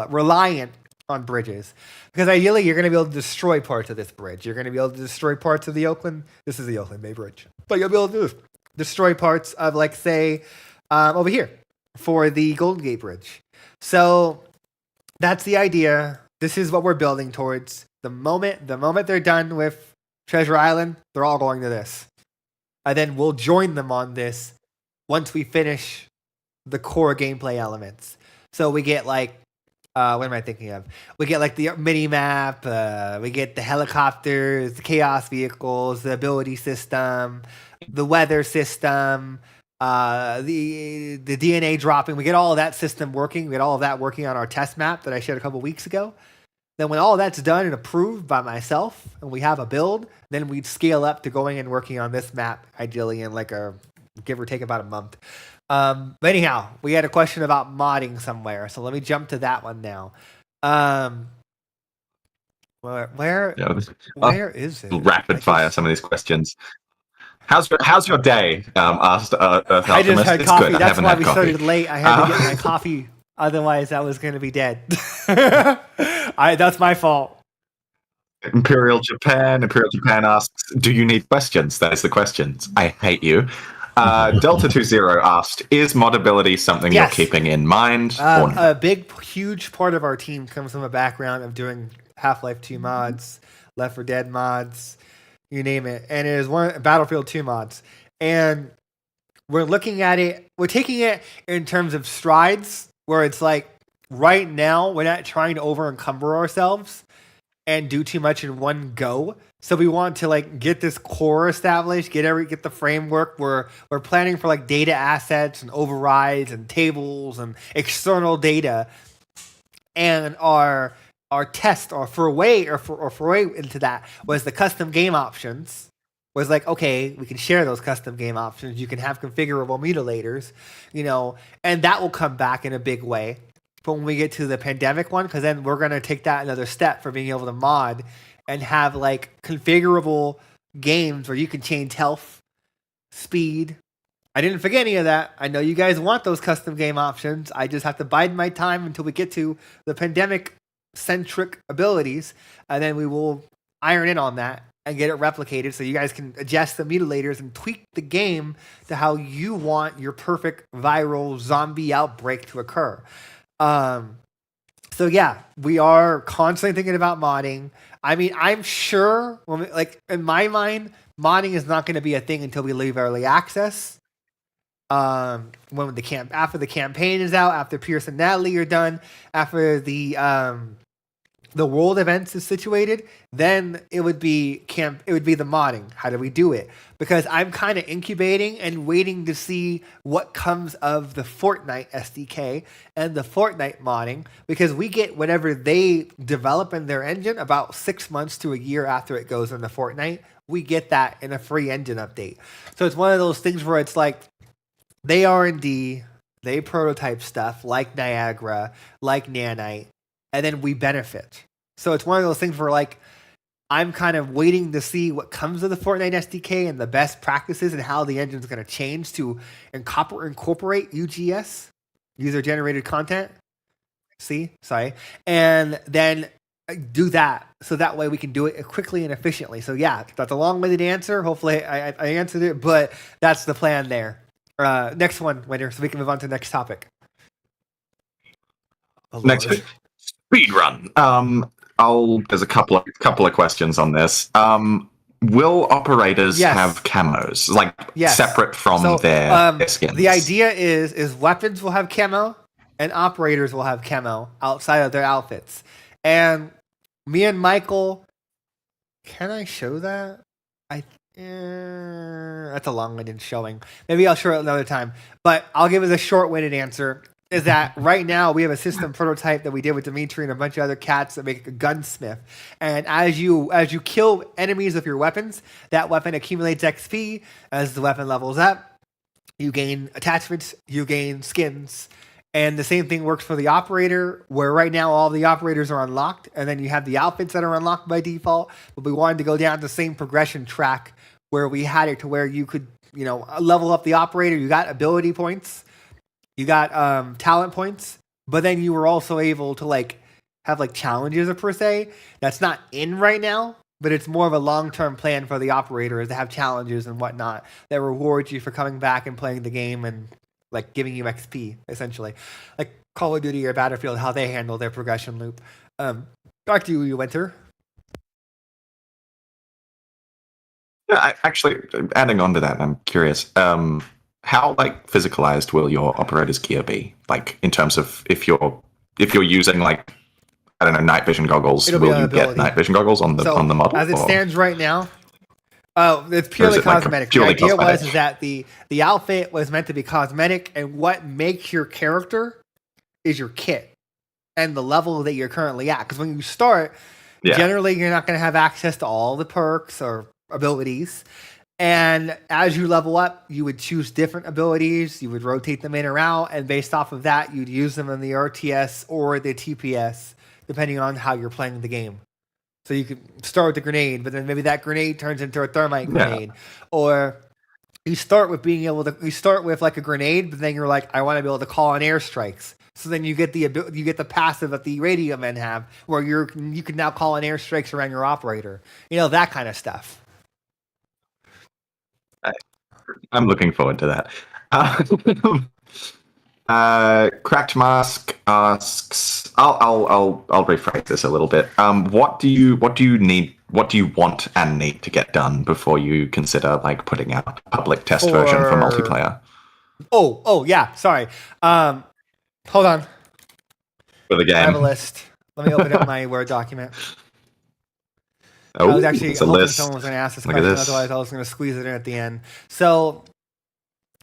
reliant on bridges. Because ideally, you're going to be able to destroy parts of this bridge. You're going to be able to destroy parts of the Oakland. This is the Oakland Bay Bridge. But you'll be able to destroy parts of, like, say, over here for the Golden Gate Bridge. So that's the idea. This is what we're building towards. The moment they're done with Treasure Island, they're all going to this. And then we'll join them on this once we finish the core gameplay elements. So we get, like, what am I thinking of? We get like the mini map, we get the helicopters, the chaos vehicles, the ability system, the weather system, the DNA dropping. We get all of that system working. We get all of that working on our test map that I shared a couple weeks ago. Then when all that's done and approved by myself and we have a build, then we'd scale up to going and working on this map, ideally in like a give or take about a month. But anyhow, we had a question about modding somewhere, so let me jump to that one now. Where is it? Rapid fire some of these questions. How's your day? Asked Earth I just Alchemist. had It's coffee. good. I That's haven't why had we coffee. started late. I had to get my coffee, otherwise I was going to be dead. That's my fault. Imperial Japan asks, "Do you need questions?" That is the questions. I hate you. Delta20 asked, "Is modability something Yes. you're keeping in mind?" Or not? A big, huge part of our team comes from a background of doing Half-Life 2 mods, Left 4 Dead mods, you name it. And it is one Battlefield 2 mods. And we're looking at it, we're taking it in terms of strides, where it's like, right now, we're not trying to over-encumber ourselves and do too much in one go. So we want to like get this core established, get the framework. We're planning for like data assets and overrides and tables and external data. And our test or foray into that was the custom game options. Was like, okay, we can share those custom game options. You can have configurable mutilators, and that will come back in a big way. But when we get to the pandemic one, because then we're going to take that another step for being able to mod and have like configurable games where you can change health, speed. I didn't forget any of that. I know you guys want those custom game options. I just have to bide my time until we get to the pandemic-centric abilities, and then we will iron in on that and get it replicated so you guys can adjust the mutilators and tweak the game to how you want your perfect viral zombie outbreak to occur. So yeah, we are constantly thinking about modding. I mean, I'm sure, like in my mind, modding is not going to be a thing until we leave early access. When after the campaign is out, after Pierce and Natalie are done, after the world events is situated, then it would be the modding. How do we do it? Because I'm kind of incubating and waiting to see what comes of the Fortnite SDK and the Fortnite modding, because we get whatever they develop in their engine about 6 months to a year after it goes into Fortnite. We get that in a free engine update. So it's one of those things where it's like they R&D, they prototype stuff like Niagara, like Nanite, and then we benefit. So it's one of those things where like I'm kind of waiting to see what comes of the Fortnite SDK and the best practices and how the engine's going to change to incorporate UGS, user generated content. And then do that so that way we can do it quickly and efficiently. So yeah, that's a long-winded answer. Hopefully I answered it, but that's the plan there. Next one, winner, so we can move on to the next topic. Next speed run. There's a couple of questions on this. Will operators have camos, like separate from their skins? The idea is weapons will have camo and operators will have camo outside of their outfits. And me and Michael, can I show that? That's a long-winded showing. Maybe I'll show it another time. But I'll give it a short-winded answer. Is that right now we have a system prototype that we did with Dimitri and a bunch of other cats that make a gunsmith. And as you kill enemies with your weapons, that weapon accumulates XP. As the weapon levels up, you gain attachments, you gain skins. And the same thing works for the operator, where right now all the operators are unlocked, and then you have the outfits that are unlocked by default. But we wanted to go down the same progression track where we had it to where you could, level up the operator. You got ability points. You got talent points, but then you were also able to have challenges per se. That's not in right now, but it's more of a long-term plan for the operators to have challenges and whatnot that reward you for coming back and playing the game and giving you XP essentially, like Call of Duty or Battlefield, how they handle their progression loop. Back to you, Winter. Yeah, actually, adding on to that, I'm curious. How physicalized will your operator's gear be? In terms of if you're using night vision goggles, will you get night vision goggles on the model? As it stands right now, it's purely cosmetic. The idea was that the outfit was meant to be cosmetic, and what makes your character is your kit and the level that you're currently at. Because when you start, generally you're not going to have access to all the perks or abilities. And as you level up, you would choose different abilities. You would rotate them in or out. And based off of that, you'd use them in the RTS or the TPS, depending on how you're playing the game. So you could start with the grenade, but then maybe that grenade turns into a thermite grenade. Or you start with a grenade, but then you're like, I want to be able to call on airstrikes. So then you get the passive that the radio men have, where you can now call on airstrikes around your operator. That kind of stuff. I'm looking forward to that. Cracked Mask asks, I'll rephrase this a little bit. What do you want and need to get done before you consider putting out a public test version for multiplayer? Oh yeah, sorry. Hold on. For the game. I have a list. Let me open up my Word document. I was actually hoping someone was going to ask this question, otherwise I was going to squeeze it in at the end. So,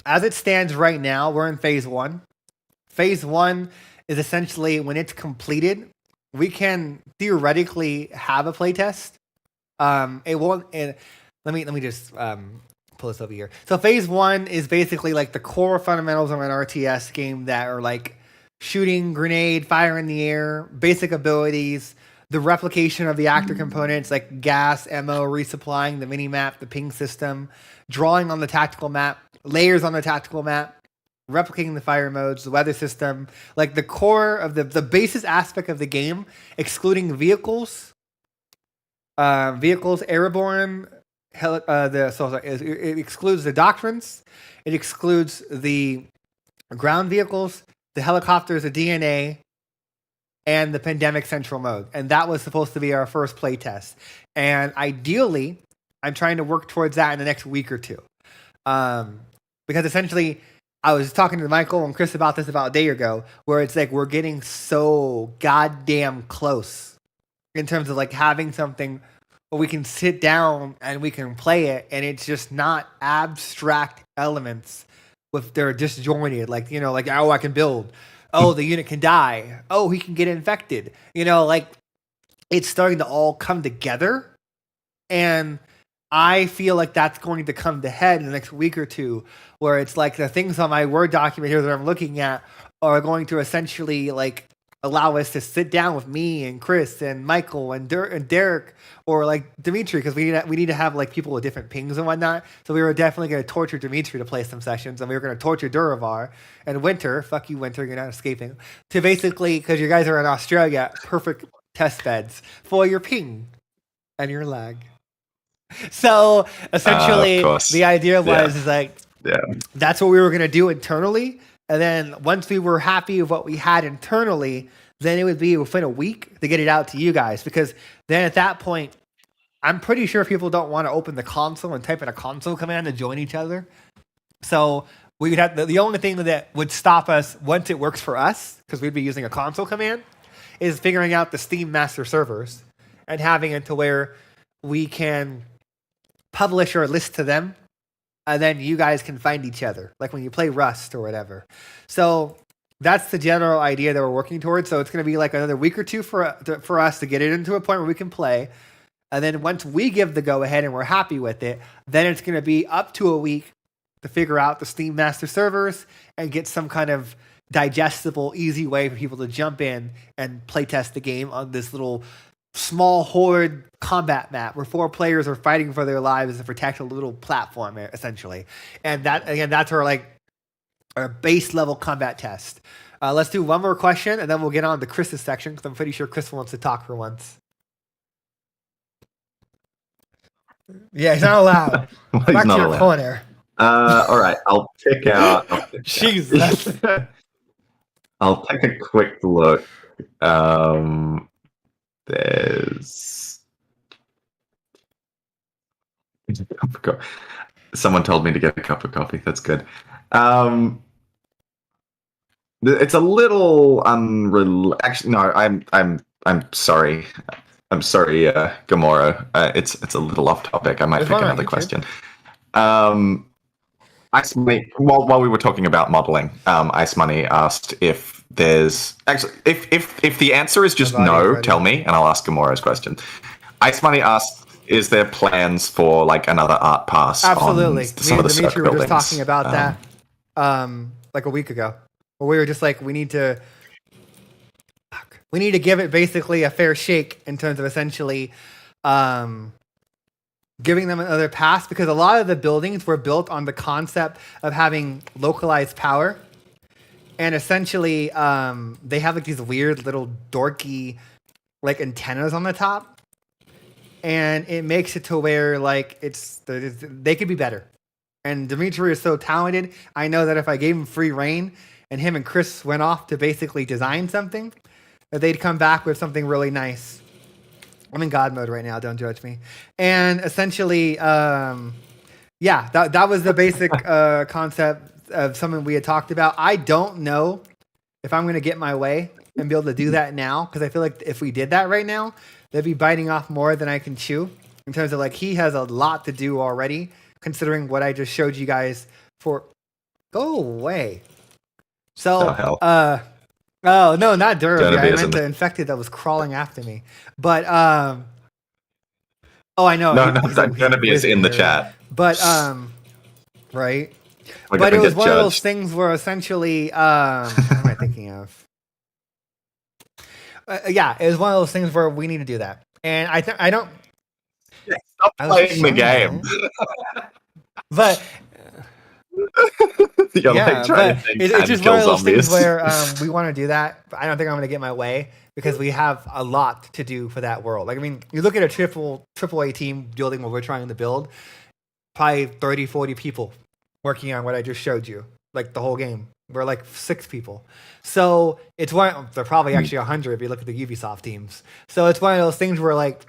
as it stands right now, we're in phase 1. Phase 1 is essentially when it's completed, we can theoretically have a playtest. It won't. Let me just pull this over here. So, phase 1 is basically the core fundamentals of an RTS game that are shooting, grenade, fire in the air, basic abilities. The replication of the actor components like gas, ammo, resupplying, the mini-map, the ping system, drawing on the tactical map, layers on the tactical map, replicating the fire modes, the weather system, the core of the basis aspect of the game, excluding vehicles, airborne, it excludes the doctrines, it excludes the ground vehicles, the helicopters, the DNA, and the Pandemic Central mode. And that was supposed to be our first playtest. And ideally, I'm trying to work towards that in the next week or two. Because essentially, I was talking to Michael and Chris about this about a day ago, where it's like we're getting so goddamn close in terms of like having something where we can sit down and we can play it, and it's just not abstract elements with they're disjointed. Like, you know, like, oh, I can build. Oh, the unit can die. Oh, he can get infected. You know, like it's starting to all come together. And I feel like that's going to come to head in the next week or two, where it's like the things on my Word document here that I'm looking at are going to essentially like allow us to sit down with me and Chris and Michael and Derek or like Dimitri, because we need to have like people with different pings and whatnot. So we were definitely going to torture Dimitri to play some sessions, and we were going to torture Duravar and Winter. Fuck you, Winter, you're not escaping. To basically, because you guys are in Australia, perfect test beds for your ping and your lag. So essentially, the idea was is like that's what we were going to do internally. And then once we were happy with what we had internally, then it would be within a week to get it out to you guys. Because then at that point, I'm pretty sure people don't want to open the console and type in a console command to join each other. So we would have the only thing that would stop us once it works for us, because we'd be using a console command, is figuring out the Steam master servers and having it to where we can publish our list to them, and then you guys can find each other, like when you play Rust or whatever. So that's the general idea that we're working towards. So it's going to be like another week or two for us to get it into a point where we can play. And then once we give the go-ahead and we're happy with it, then it's going to be up to a week to figure out the Steam master servers and get some kind of digestible, easy way for people to jump in and playtest the game on this little small horde combat map where 4 players are fighting for their lives to protect a little platform, essentially. And that, again, that's our base level combat test. Let's do one more question, and then we'll get on to Chris's section, because I'm pretty sure Chris wants to talk for once. Yeah, he's not allowed. Well, Back to your corner. All right, I'll pick out. Jesus. I'll take a quick look. There's someone told me to get a cup of coffee. That's good. It's a little actually, no. I'm sorry. I'm sorry, Gamora. It's a little off topic. I might pick another question. Ice Money. While we were talking about modeling, Ice Money asked if there's actually if the answer is just no, tell me, and I'll ask Gamora's question. Ice Money asked, is there plans for like another art pass? Absolutely. On some of the Dimitri were buildings? just talking about that like a week ago. Where we were just like, we need to give it basically a fair shake in terms of essentially giving them another pass, because a lot of the buildings were built on the concept of having localized power. And essentially, they have like these weird little dorky like antennas on the top. And it makes it to where like they could be better. And Dimitri is so talented. I know that if I gave him free reign and him and Chris went off to basically design something, that they'd come back with something really nice. I'm in God mode right now, don't judge me. And essentially, that was the basic concept of something we had talked about. I don't know if I'm going to get my way and be able to do that now, because I feel like if we did that right now, they'd be biting off more than I can chew, in terms of like he has a lot to do already, considering what I just showed you guys for. Go away. So, oh no, not Durham. I meant the infected that was crawling after me. But oh, I know. No, Genevieve is in the chat. But right. But it was one of those things where essentially, what am I thinking of? It was one of those things where we need to do that, and I don't. Yeah, stop playing the game. But it's just one of those things where we want to do that, but I don't think I'm going to get my way, because we have a lot to do for that world. Like, I mean, you look at a triple A team building what we're trying to build, probably 30, 40 people working on what I just showed you, like the whole game. We're like 6 people. So it's one. They're probably actually 100 if you look at the Ubisoft teams. So it's one of those things where like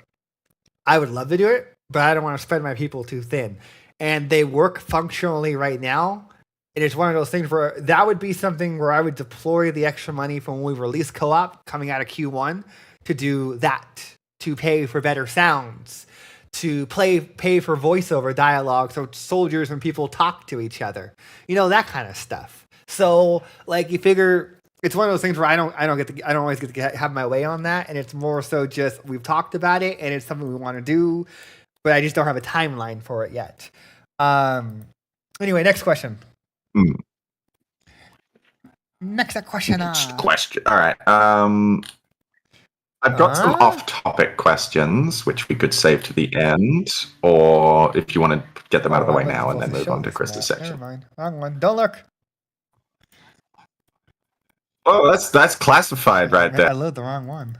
I would love to do it, but I don't want to spread my people too thin. And they work functionally right now. And it's one of those things where that would be something where I would deploy the extra money from when we release co-op coming out of Q1 to do that, to pay for better sounds, to pay for voiceover dialogue so soldiers and people talk to each other. That kind of stuff. So like you figure it's one of those things where I don't always get to have my way on that, and it's more so just we've talked about it and it's something we want to do, but I just don't have a timeline for it yet. Anyway, next question. Next question. All right. I've got some off-topic questions which we could save to the end, or if you want to get them out of the way now and then move on to Krista's section. Never mind. Wrong one. Don't look. Oh, that's classified right there. I loaded the wrong one.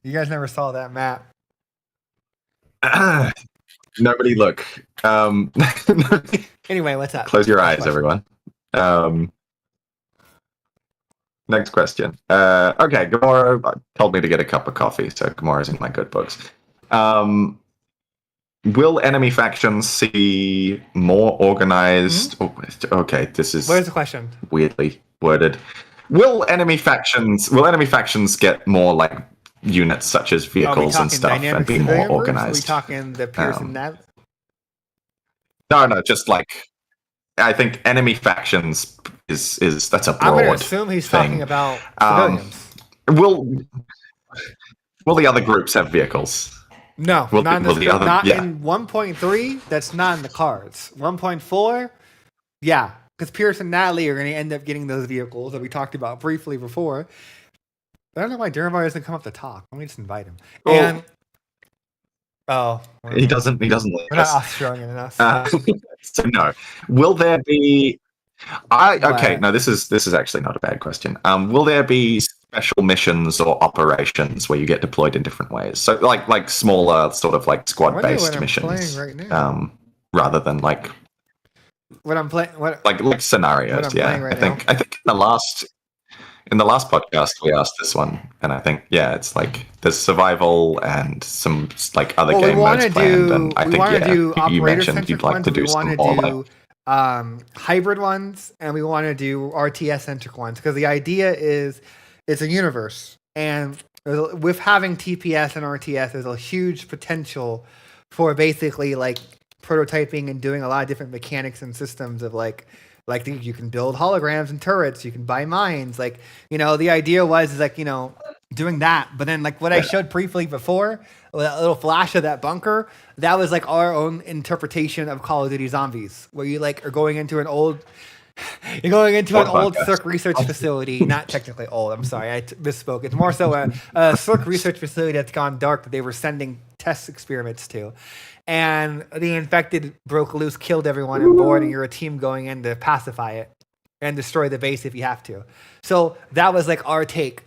You guys never saw that map. Nobody look. Anyway, what's up? Close your eyes, everyone. Next question. Okay, Gamora told me to get a cup of coffee, so Gamora's in my good books. Will enemy factions see more organized... Mm-hmm. Okay, this is... Where's the question? Weirdly worded. Will enemy factions get more like units such as vehicles and stuff and be more organized? Are we talking the Pearson Net? No, just like I think enemy factions is that's a broad I'm going to assume he's thing. Talking about civilians. Will the other groups have vehicles? No, not in 1.3. That's not in the cards. 1.4, yeah, because Pierce and Natalie are going to end up getting those vehicles that we talked about briefly before. I don't know why Durham doesn't come up to talk. Let me just invite him. He doesn't. We're not Australian enough. So no. Will there be? Okay. No, this is actually not a bad question. Will there be special missions or operations where you get deployed in different ways? So like smaller sort of like squad-based missions, right now. Rather than like what I'm playing. Like scenarios. Yeah, I think in the last podcast we asked this one, and I think it's like there's survival and some like other game modes planned. And I think you mentioned you'd like to do some more hybrid ones, and we want to do RTS centric ones because the idea is it's a universe, and with having TPS and RTS, there's a huge potential for basically like prototyping and doing a lot of different mechanics and systems of like you can build holograms and turrets, you can buy mines, the idea was doing that. But then like what I showed briefly before, that little flash of that bunker, that was like our own interpretation of Call of Duty Zombies, where you like are going into an old Cirque research facility. Not technically old, I'm sorry, I misspoke. It's more so a Cirque research facility that's gone dark that they were sending test experiments to. And the infected broke loose, killed everyone on board, and you're a team going in to pacify it and destroy the base if you have to. So that was like our take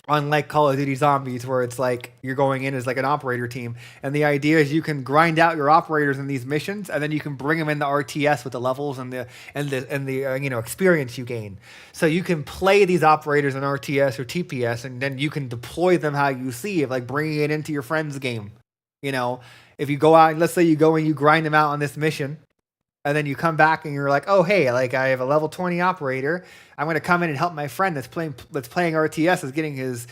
on like Call of Duty Zombies, where it's like you're going in as like an operator team, and the idea is you can grind out your operators in these missions, and then you can bring them into RTS with the levels and the experience you gain. So you can play these operators in RTS or TPS, and then you can deploy them how you see, like bringing it into your friend's game. If you go out, let's say you go and you grind them out on this mission, and then you come back and you're like, oh, hey, like I have a level 20 operator. I'm going to come in and help my friend that's playing RTS is getting he's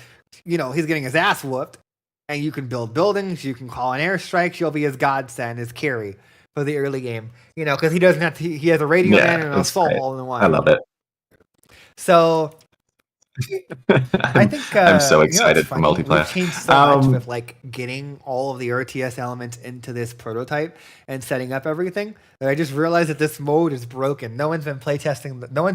getting his ass whooped. And you can build buildings. You can call in airstrikes. You'll be his godsend, his carry for the early game. Because he doesn't have to, he has a radio man and an assault all in one. I love it. So I think I'm so excited for multiplayer. We've changed so much with like getting all of the RTS elements into this prototype and setting up everything that I just realized that this mode is broken. No one's been playtesting. No one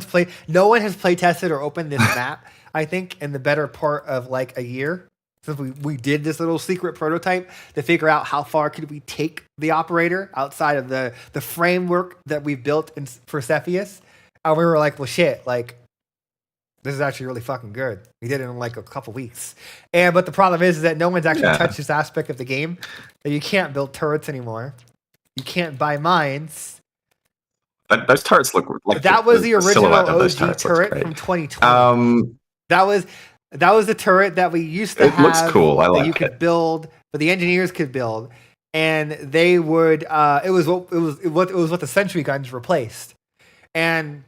has playtested or opened this map. I think in the better part of like a year since we did this little secret prototype to figure out how far could we take the operator outside of the framework that we built for Cepheus. And we were like, well, shit, like. This is actually really fucking good. We did it in like a couple weeks. But the problem is that no one's actually touched this aspect of the game. That you can't build turrets anymore. You can't buy mines. Those turrets look like That was the original silhouette of those OG turrets looks turret great. from 2020. That was the turret that we used to It have. looks cool. I that like you could it. build, but the engineers could build, and they would. It was what the sentry guns replaced, and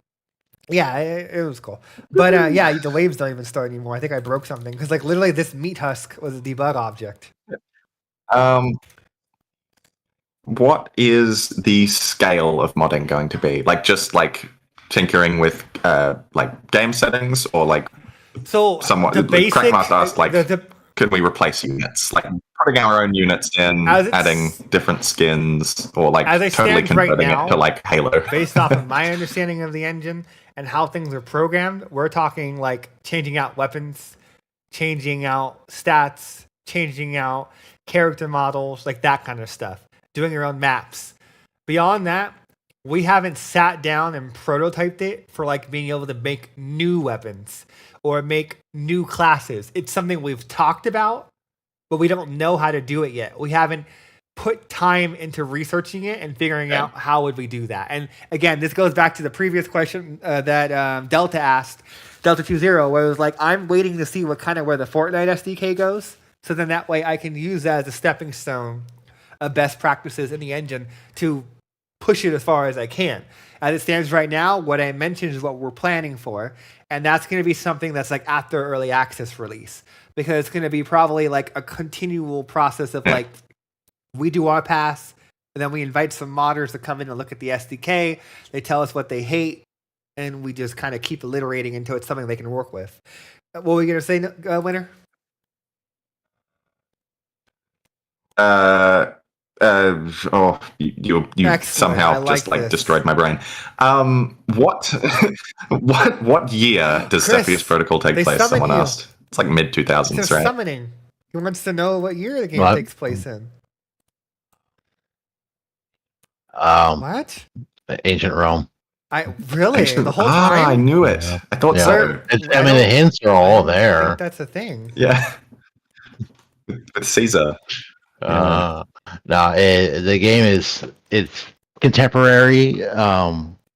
yeah, it was cool. But yeah, the waves don't even start anymore. I think I broke something because like literally this meat husk was a debug object. What is the scale of modding going to be? Like just like tinkering with like game settings, or like So somewhat the basic Crackmart asked, like the can we replace units? Like putting our own units in, adding different skins, or like as it totally stands right converting now, it to like Halo. based off of my understanding of the engine and how things are programmed, we're talking like changing out weapons, changing out stats, changing out character models, like that kind of stuff. Doing your own maps. Beyond that, we haven't sat down and prototyped it for like being able to make new weapons or make new classes. It's something we've talked about, but we don't know how to do it yet. We haven't put time into researching it and figuring out how would we do that. And again, this goes back to the previous question that Delta asked, Delta20, where it was like, I'm waiting to see where the Fortnite SDK goes. So then that way I can use that as a stepping stone of best practices in the engine to push it as far as I can. As it stands right now, what I mentioned is what we're planning for. And that's going to be something that's like after early access release, because it's going to be probably like a continual process of like, we do our pass, and then we invite some modders to come in and look at the SDK. They tell us what they hate, and we just kind of keep iterating until it's something they can work with. What were you going to say, Winner? You Excellent. somehow just like destroyed my brain. What year does Chris, Cepheus Protocol take place? Someone asked. It's like mid 2000s, right? Summoning. He wants to know what year the game takes place in. What? Ancient Rome. The whole time? I knew it. Yeah. I thought so. I mean, the hints are all there. I think that's a thing. Yeah. With Caesar. No, the game it's contemporary.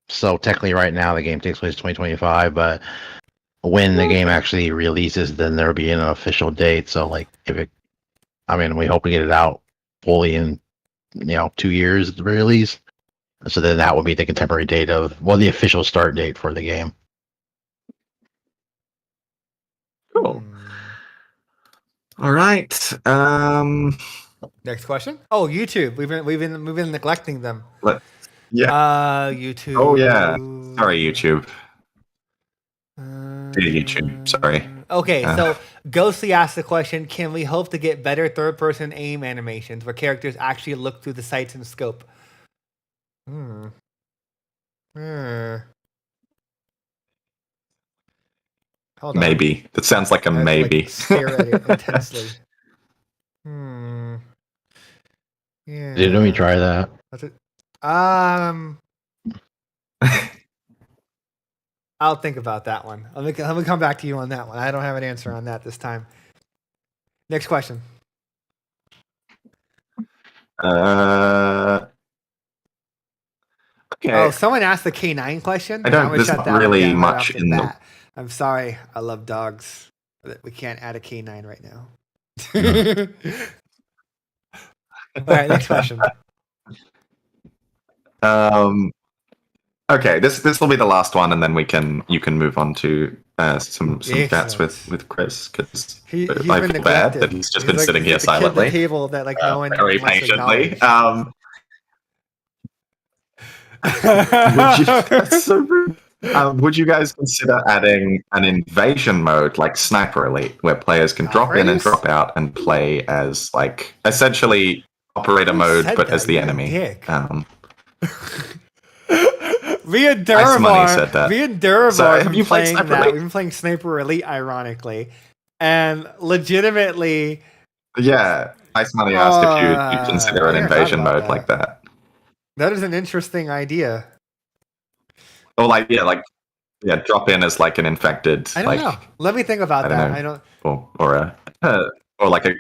So technically, right now the game takes place 2025, but when the game actually releases, then there'll be an official date. So, like, we hope to get it out fully in 2 years at the very least. So then that will be the contemporary date the official start date for the game. Cool. All right. Next question. Oh, YouTube. We've been neglecting them. YouTube. Oh yeah. Sorry, YouTube. YouTube. Sorry. Okay, so Ghostly asked the question: can we hope to get better third-person aim animations where characters actually look through the sights and scope? Hold on. Maybe. That sounds like a maybe. Stare at it intensely. Yeah. Didn't we try that? That's it. I'll think about that one. Let me come back to you on that one. I don't have an answer on that this time. Next question. Okay. Oh, someone asked the K9 question. There's not really much in the... I'm sorry. I love dogs. We can't add a K9 right now. All right, next question. Okay, this will be the last one, and then you can move on to some chats with Chris, because I feel bad that he's just been sitting here silently, at the table that like no one very patiently. That's so rude. Would you guys consider adding an invasion mode like Sniper Elite, where players can drop in and drop out and play as like essentially operator mode, but as the enemy? Me and Duravar said that. have been playing that. We've been playing Sniper Elite, ironically, and legitimately. Yeah, Ice Money asked if you consider an invasion mode like that. That is an interesting idea. Or drop in as like an infected. I don't know. Let me think about that. I don't. Or like a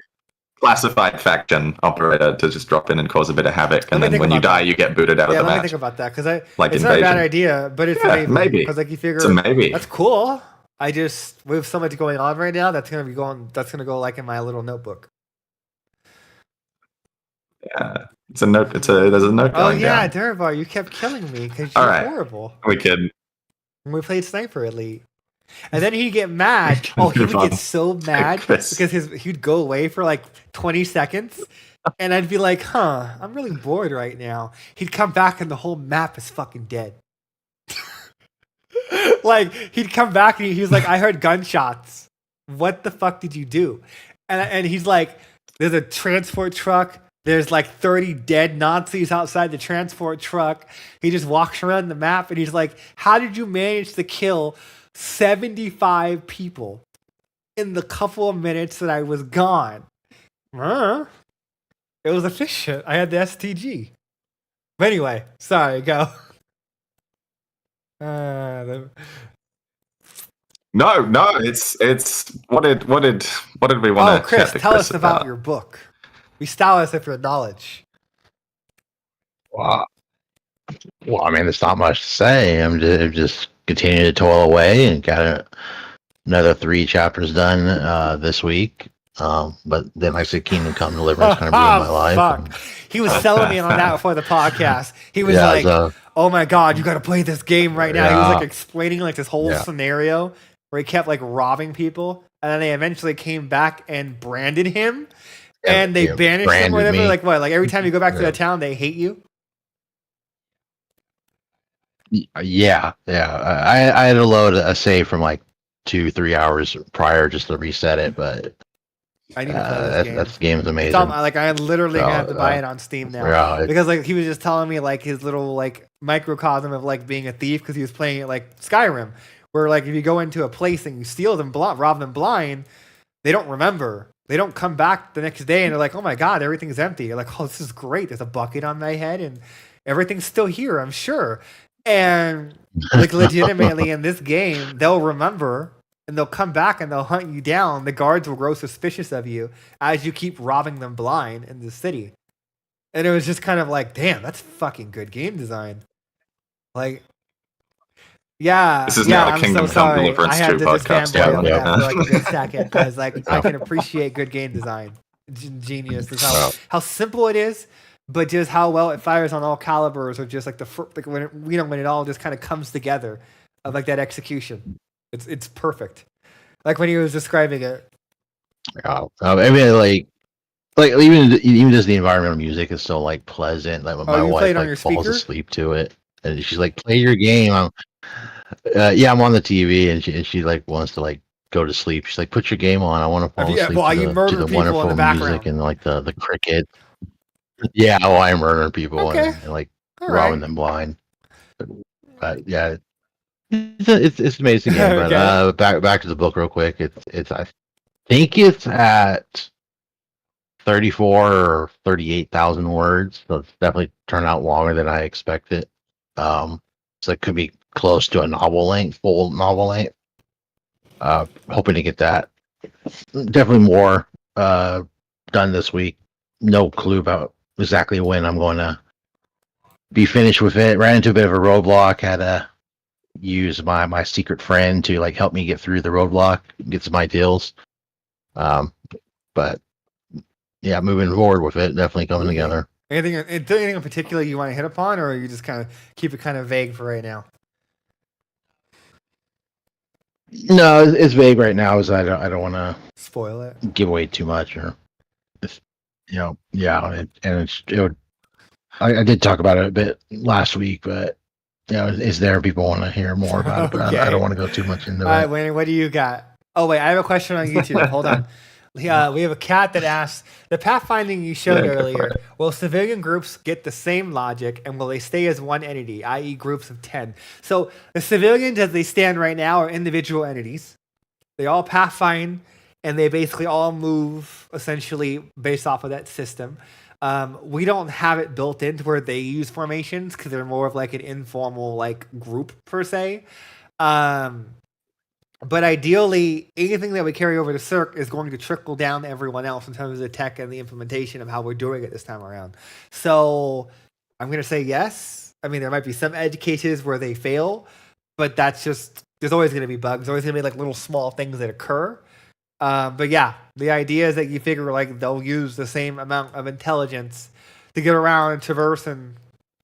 classified faction operator to just drop in and cause a bit of havoc, and then when you die, you get booted out of the let me match. think about that, because Like it's Invasion. not a bad idea, but it's maybe. because like you figure It's a maybe. that's cool. We have so much going on right now. That's gonna go like in my little notebook. Yeah, it's a note. There's a note going down. Durbar, you kept killing me because All you're right. horrible. We could. When we played Sniper Elite. And then he'd get mad. Oh, he would get so mad because he'd go away for like 20 seconds. And I'd be like, I'm really bored right now. He'd come back and the whole map is fucking dead. Like, he'd come back and he was like, I heard gunshots. What the fuck did you do? And he's like, there's a transport truck. There's like 30 dead Nazis outside the transport truck. He just walks around the map and he's like, how did you manage to kill 75 people in the couple of minutes that I was gone? It was efficient. I had the STG. But anyway, sorry, go. No, it's what did we want to? Chris, tell us about your book. We style us with your knowledge. Well, I mean, there's not much to say. I'm just continuing to toil away and got another 3 chapters done this week. But then I said Kingdom Come Deliverance kind of ruined my life. Fuck. He was selling me on that before the podcast. He was like, oh my God, you got to play this game right now. He was like explaining like this whole scenario where he kept like robbing people. And then they eventually came back and branded him. And they banished him or whatever. Me. Like what? Like every time you go back to the town, they hate you? Yeah. I had to load a save from like 2-3 hours prior just to reset it, but I need to play this game. That game's amazing. Like I literally have to buy it on Steam now because like he was just telling me like his little like microcosm of like being a thief because he was playing it like Skyrim, where like if you go into a place and you steal them, rob them blind, they don't remember. They don't come back the next day and they're like, oh my God, everything's empty. You're like, oh, this is great. There's a bucket on my head and everything's still here, I'm sure. And like legitimately in this game, they'll remember and they'll come back and they'll hunt you down. The guards will grow suspicious of you as you keep robbing them blind in the city. And it was just kind of like, damn, that's fucking good game design. Like, yeah, this is now a Kingdom Come Deliverance 2 podcast. For like a good second because like I can appreciate good game design. Genius is how simple it is, but just how well it fires on all calibers, or just like when it all just kind of comes together of like that execution. It's perfect. Like when he was describing it. I mean, like even just the environmental music is so like pleasant. Like my wife like falls asleep to it, and she's like, "Play your game." I'm on the TV, and she like wants to like go to sleep. She's like, "Put your game on. I want to fall asleep to the wonderful music and like the cricket." Yeah, I murder people and like robbing them blind. But yeah, it's an amazing game. But back to the book real quick. It's I think it's at 34 or 38,000 words, so it's definitely turned out longer than I expected. So it could be close to a novel length, full novel length. Hoping to get that. Definitely more done this week. No clue about exactly when I'm going to be finished with it. Ran into a bit of a roadblock. Had to use my secret friend to like help me get through the roadblock, get some ideals. But yeah, moving forward with it, definitely coming together. Anything in particular you want to hit upon, or you just kind of keep it kind of vague for right now? No, it's vague right now. Is I don't want to spoil it, give away too much, or I did talk about it a bit last week, but is there people want to hear more about it? But I don't want to go too much into it. All right, Wayne, what do you got? Oh wait, I have a question on YouTube. Hold on. We have a cat that asks, the pathfinding you showed earlier, will civilian groups get the same logic, and will they stay as one entity, i.e. groups of 10? So the civilians as they stand right now are individual entities. They all pathfind, and they basically all move essentially based off of that system. We don't have it built into where they use formations because they're more of like an informal like group per se. But ideally, anything that we carry over to Cirque is going to trickle down to everyone else in terms of the tech and the implementation of how we're doing it this time around. So I'm going to say yes. I mean, there might be some edge cases where they fail, but that's just, there's always going to be bugs. There's always going to be like little small things that occur. But yeah, the idea is that you figure like they'll use the same amount of intelligence to get around and traverse and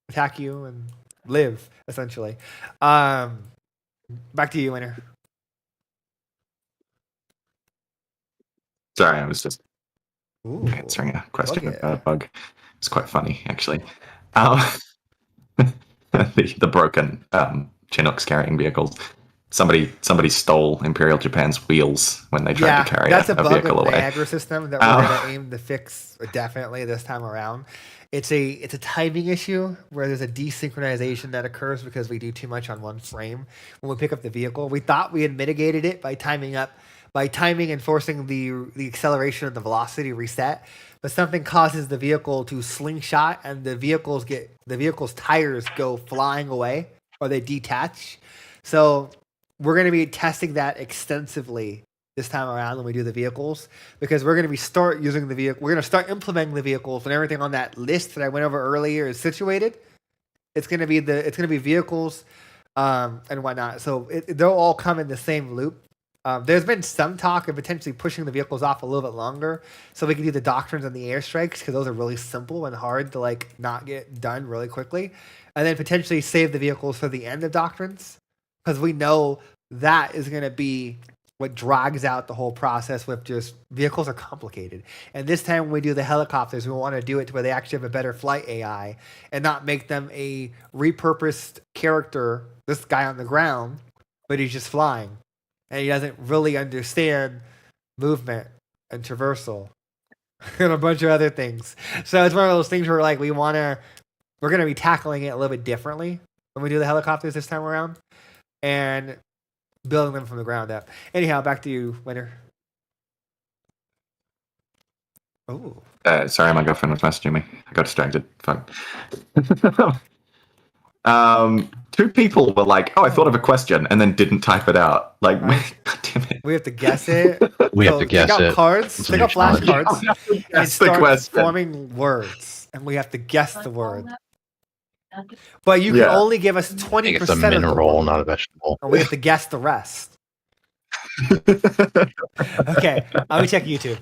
attack you and live, essentially. Back to you, Winner. Sorry, I was just Ooh, answering a question okay. about a bug. It's quite funny, actually. The broken Chinooks carrying vehicles. Somebody stole Imperial Japan's wheels when they tried to carry that's a a bug vehicle with the away. Niagara system that we're going to aim to fix definitely this time around. It's a timing issue where there's a desynchronization that occurs because we do too much on one frame when we pick up the vehicle. We thought we had mitigated it by timing and forcing the acceleration and the velocity reset, but something causes the vehicle to slingshot and the vehicle's tires go flying away or they detach. So we're going to be testing that extensively this time around when we do the vehicles, because we're going to start using the vehicle. We're going to start implementing the vehicles when everything on that list that I went over earlier is situated. It's going to be vehicles and whatnot. So they'll all come in the same loop. There's been some talk of potentially pushing the vehicles off a little bit longer so we can do the doctrines and the airstrikes, because those are really simple and hard to like not get done really quickly, and then potentially save the vehicles for the end of doctrines, because we know that is going to be what drags out the whole process with just vehicles are complicated. And this time when we do the helicopters, we want to do it to where they actually have a better flight AI and not make them a repurposed character, this guy on the ground, but he's just flying. And he doesn't really understand movement and traversal and a bunch of other things. So it's one of those things where like we're going to be tackling it a little bit differently when we do the helicopters this time around and building them from the ground up. Anyhow, back to you, Winner. Oh. Sorry, my girlfriend was messaging me. I got distracted. Fuck. Two people were like, "Oh, I thought of a question," and then didn't type it out. Like, God damn it. We have to guess it. We have to guess take out it. cards. Take out flashcards and That's the start question. forming words, and we have to guess the word. But you can only give us 20% It's a of the mineral, word, not a vegetable. and we have to guess the rest. Okay, let me check YouTube.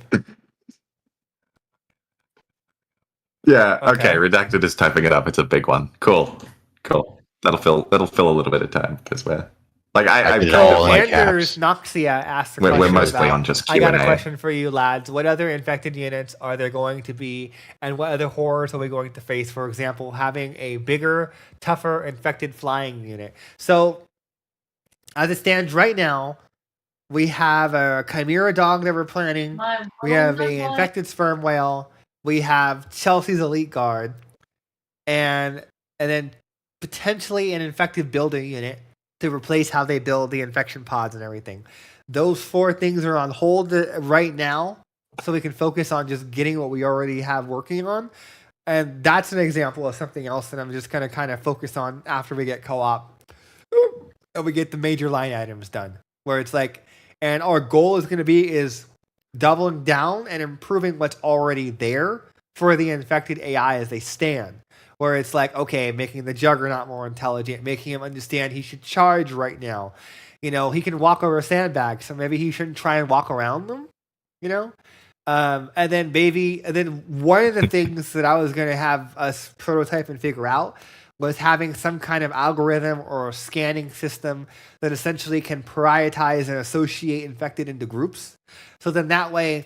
Yeah. Okay. Redacted is typing it up. It's a big one. Cool. That'll fill a little bit of time because we're like Anders Noxia asked the question. We're mostly on just Q&A. I got a question for you, lads. What other infected units are there going to be, and what other horrors are we going to face? For example, having a bigger, tougher infected flying unit. So, as it stands right now, we have a chimera dog that we're planning. We have an infected sperm whale. We have Chelsea's elite guard, and then potentially an infected building unit to replace how they build the infection pods and everything. Those 4 things are on hold right now, so we can focus on just getting what we already have working on. And that's an example of something else that I'm just going to kind of focus on after we get co-op and we get the major line items done, where it's like, and our goal is going to be is doubling down and improving what's already there for the infected AI as they stand. Where it's like, okay, making the Juggernaut more intelligent, making him understand he should charge right now. You know, he can walk over sandbags, so maybe he shouldn't try and walk around them, you know? And then one of the things that I was going to have us prototype and figure out was having some kind of algorithm or scanning system that essentially can prioritize and associate infected into groups. So then that way,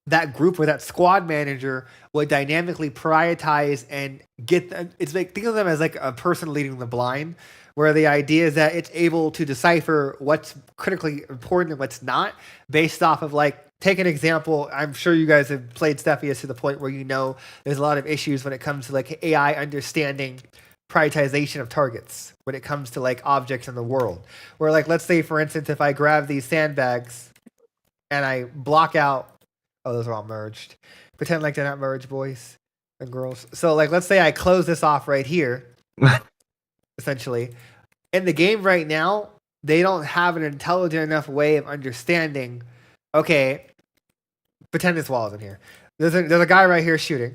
that group or that squad manager would dynamically prioritize and get them. It's like, think of them as like a person leading the blind, where the idea is that it's able to decipher what's critically important and what's not based off of, like, take an example. I'm sure you guys have played Cepheus to the point where you know there's a lot of issues when it comes to like AI understanding prioritization of targets when it comes to like objects in the world. Where, like, let's say for instance, if I grab these sandbags and I block out, oh, those are all merged. Pretend like they're not merged, boys and girls. So, like, let's say I close this off right here. Essentially, in the game right now, they don't have an intelligent enough way of understanding. Okay, pretend this wall is in here. There's a guy right here shooting.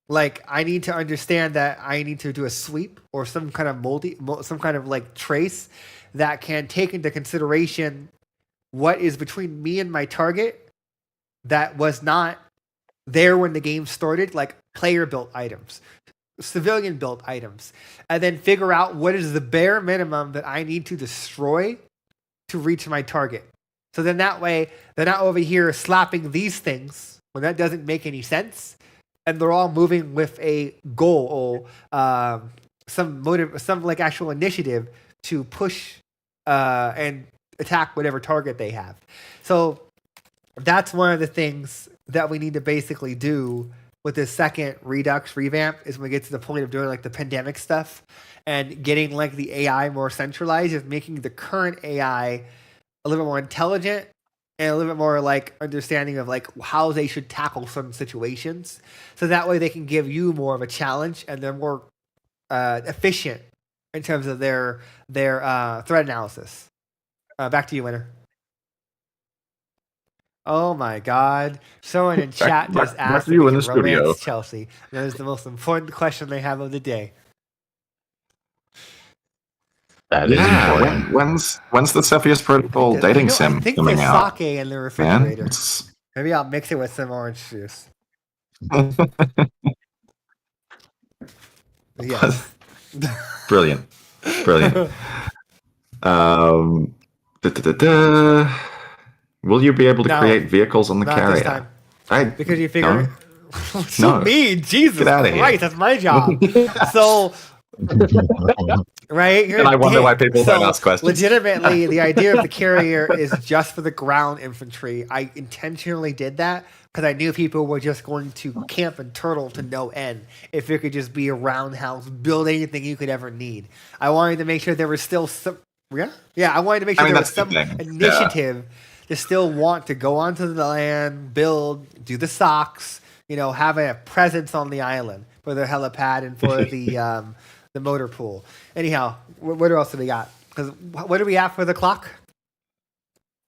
Like, I need to understand that I need to do a sweep or some kind of some kind of like trace that can take into consideration what is between me and my target that was not there when the game started, like player built items, civilian built items, and then figure out what is the bare minimum that I need to destroy to reach my target. So then that way, they're not over here slapping these things when that doesn't make any sense. And they're all moving with a goal or some motive, some like actual initiative to push and attack whatever target they have. So that's one of the things that we need to basically do with this second Redux revamp is when we get to the point of doing like the pandemic stuff and getting like the AI more centralized, is making the current AI a little more intelligent and a little bit more like understanding of like how they should tackle some situations. So that way they can give you more of a challenge and they're more efficient in terms of their threat analysis. Back to you, Winner. Oh my God! Someone in chat just asked if you we in can the studio. romance Chelsea. That is the most important question they have of the day. That is important. When's the Cepheus protocol dating sim I think coming there's out? sake in the refrigerator. Man, Maybe I'll mix it with some orange juice. Yes. Brilliant. Will you be able to create vehicles on the Not carrier? this time. Because you figure No. me, Jesus Get outta here. Christ, that's my job. So right? And I wonder why people don't ask questions. Legitimately, the idea of the carrier is just for the ground infantry. I intentionally did that because I knew people were just going to camp and turtle to no end if it could just be a roundhouse, build anything you could ever need. I wanted to make sure there was still some... Yeah, I wanted to make sure there was some initiative to still want to go onto the land, build, do the socks, have a presence on the island for the helipad and for the motor pool. Anyhow, what else do we got? Because what do we have for the clock?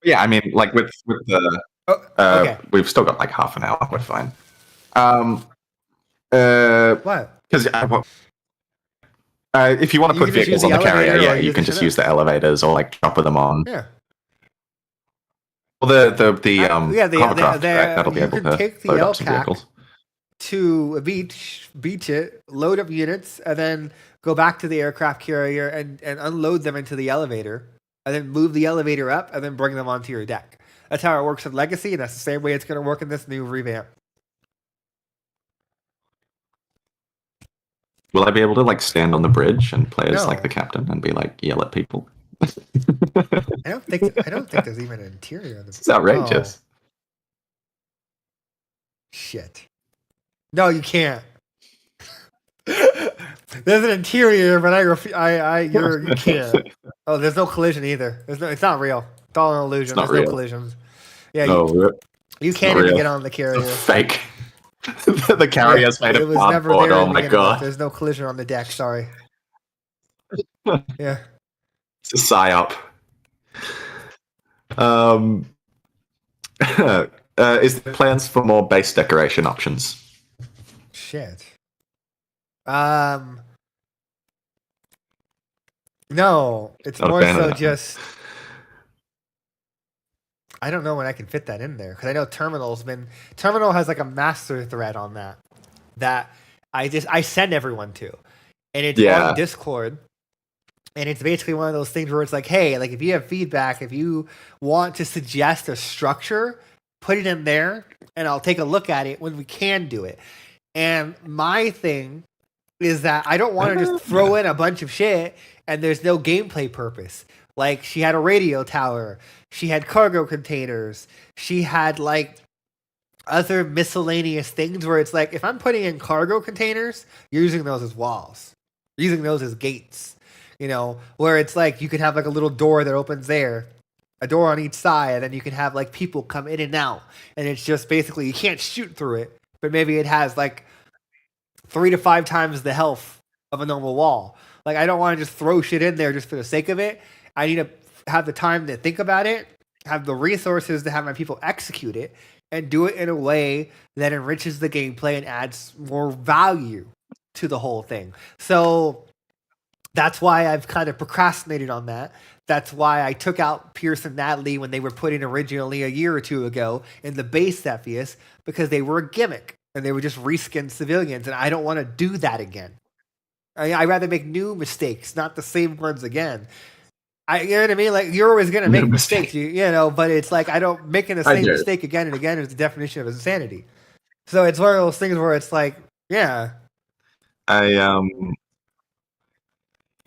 Yeah, I mean, like with the okay. We've still got like half an hour. We're fine. What? Because if you want to put vehicles on the carrier, you can just use the elevators or like chopper them on. Yeah. Well, the hovercraft, right? That'll be able you can to take the load up some vehicles to a beach it, load up units, and then go back to the aircraft carrier and unload them into the elevator, and then move the elevator up, and then bring them onto your deck. That's how it works in Legacy, and that's the same way it's going to work in this new revamp. Will I be able to like stand on the bridge and play as like the captain and be like yell at people? I don't think there's even an interior on this. It's outrageous. Oh. Shit. No, you can't. There's an interior, but you can't. Oh, there's no collision either. It's not real. It's all an illusion. There's no collisions. Yeah, you can't even get on the carrier. It's fake. The carrier's made of cardboard. Oh my God. There's no collision on the deck. Sorry. Yeah. It's a psyop. Is there plans for more base decoration options? Shit. No, it's more so just... I don't know when I can fit that in there, because I know Terminal has like a master thread on that I send everyone to, and it's on Discord, and it's basically one of those things where it's like, hey, like if you have feedback, if you want to suggest a structure, put it in there, and I'll take a look at it when we can do it. And my thing is that I don't want to just throw in a bunch of shit and there's no gameplay purpose. Like, she had a radio tower, she had cargo containers, she had like other miscellaneous things where it's like, if I'm putting in cargo containers, you're using those as walls, you're using those as gates, where it's like you could have like a little door that opens there, a door on each side, and then you can have like people come in and out, and it's just basically you can't shoot through it, but maybe it has like 3 to 5 times the health of a normal wall. Like, I don't want to just throw shit in there just for the sake of it I need to have the time to think about it, have the resources to have my people execute it, and do it in a way that enriches the gameplay and adds more value to the whole thing. So that's why I've kind of procrastinated on that. That's why I took out Pierce and Natalie when they were put in originally a year or two ago in the base Cepheus, because they were a gimmick and they were just reskinned civilians, and I don't want to do that again. I'd rather make new mistakes, not the same ones again. You know what I mean? Like, you're always gonna make mistakes, you know. But it's like, I don't making the same mistake again and again is the definition of insanity. So it's one of those things where it's like, yeah,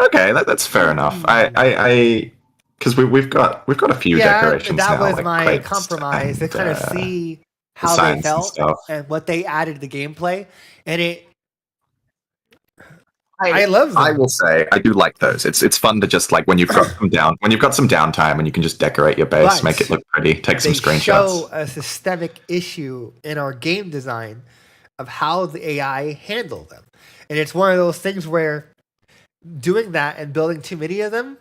Okay, that's fair enough. I because we've got a few decorations that now. was like my crates compromise to and, kind of see how they felt and what they added to the gameplay, and I love them. I will say I do like those. It's fun to just like when you've got some downtime and you can just decorate your base, But make it look pretty, take some they screenshots. show a systemic issue in our game design of how the AI handle them, and it's one of those things where doing that and building too many of them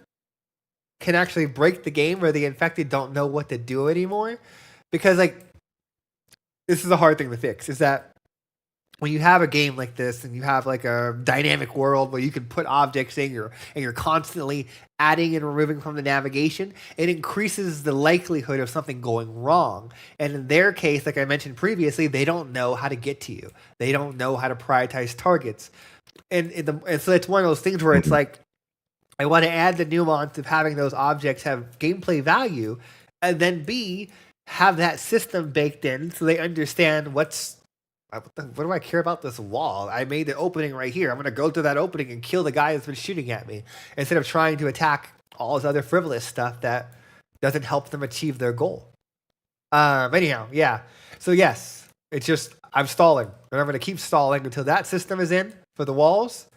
can actually break the game, where the infected don't know what to do anymore. Because, like, this is a hard thing to fix, is that when you have a game like this and you have like a dynamic world where you can put objects in and you're constantly adding and removing from the navigation, it increases the likelihood of something going wrong. And in their case, like I mentioned previously, they don't know how to get to you. They don't know how to prioritize targets. And so it's one of those things where it's like, I want to add the nuance of having those objects have gameplay value, and then B, have that system baked in so they understand what do I care about this wall? I made the opening right here. I'm going to go to that opening and kill the guy that's been shooting at me, instead of trying to attack all this other frivolous stuff that doesn't help them achieve their goal. Anyhow, yeah. So yes, it's just, I'm stalling, and I'm going to keep stalling until that system is in for the walls.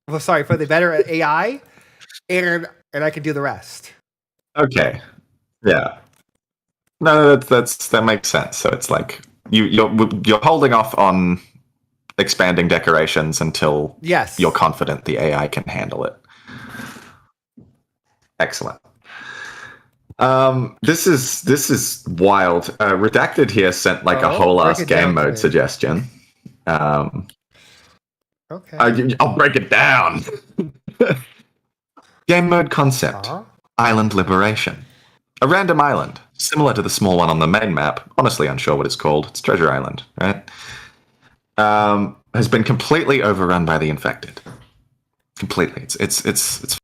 Well, sorry, for the better AI, and I can do the rest. Okay. Yeah. No, that makes sense. So it's like you're holding off on expanding decorations until you're confident the AI can handle it. Excellent. This is wild. Redacted here sent like a whole ass game mode suggestion. Okay. I'll break it down. Game mode concept: Island Liberation. A random island, similar to the small one on the main map. Honestly, unsure what it's called. It's Treasure Island, right? Has been completely overrun by the infected. Completely. It's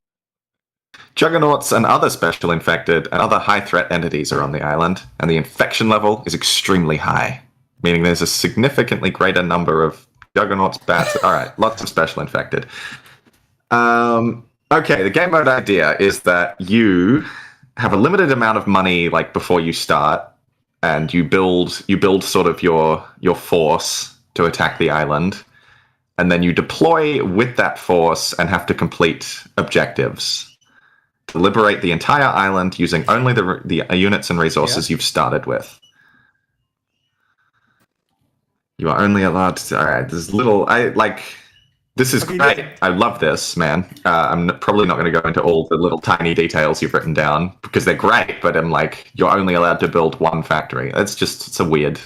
Juggernauts and other special infected and other high threat entities are on the island, and the infection level is extremely high, meaning there's a significantly greater number of Juggernauts, bats. All right, lots of special infected. Okay, the game mode idea is that you have a limited amount of money like before you start, and you build sort of your force to attack the island, and then you deploy with that force and have to complete objectives to liberate the entire island using only the units and resources you've started with. You are only allowed to. All right, there's little. This is great. I love this, man. I'm probably not going to go into all the little tiny details you've written down because they're great, but I'm like, you're only allowed to build one factory. It's a weird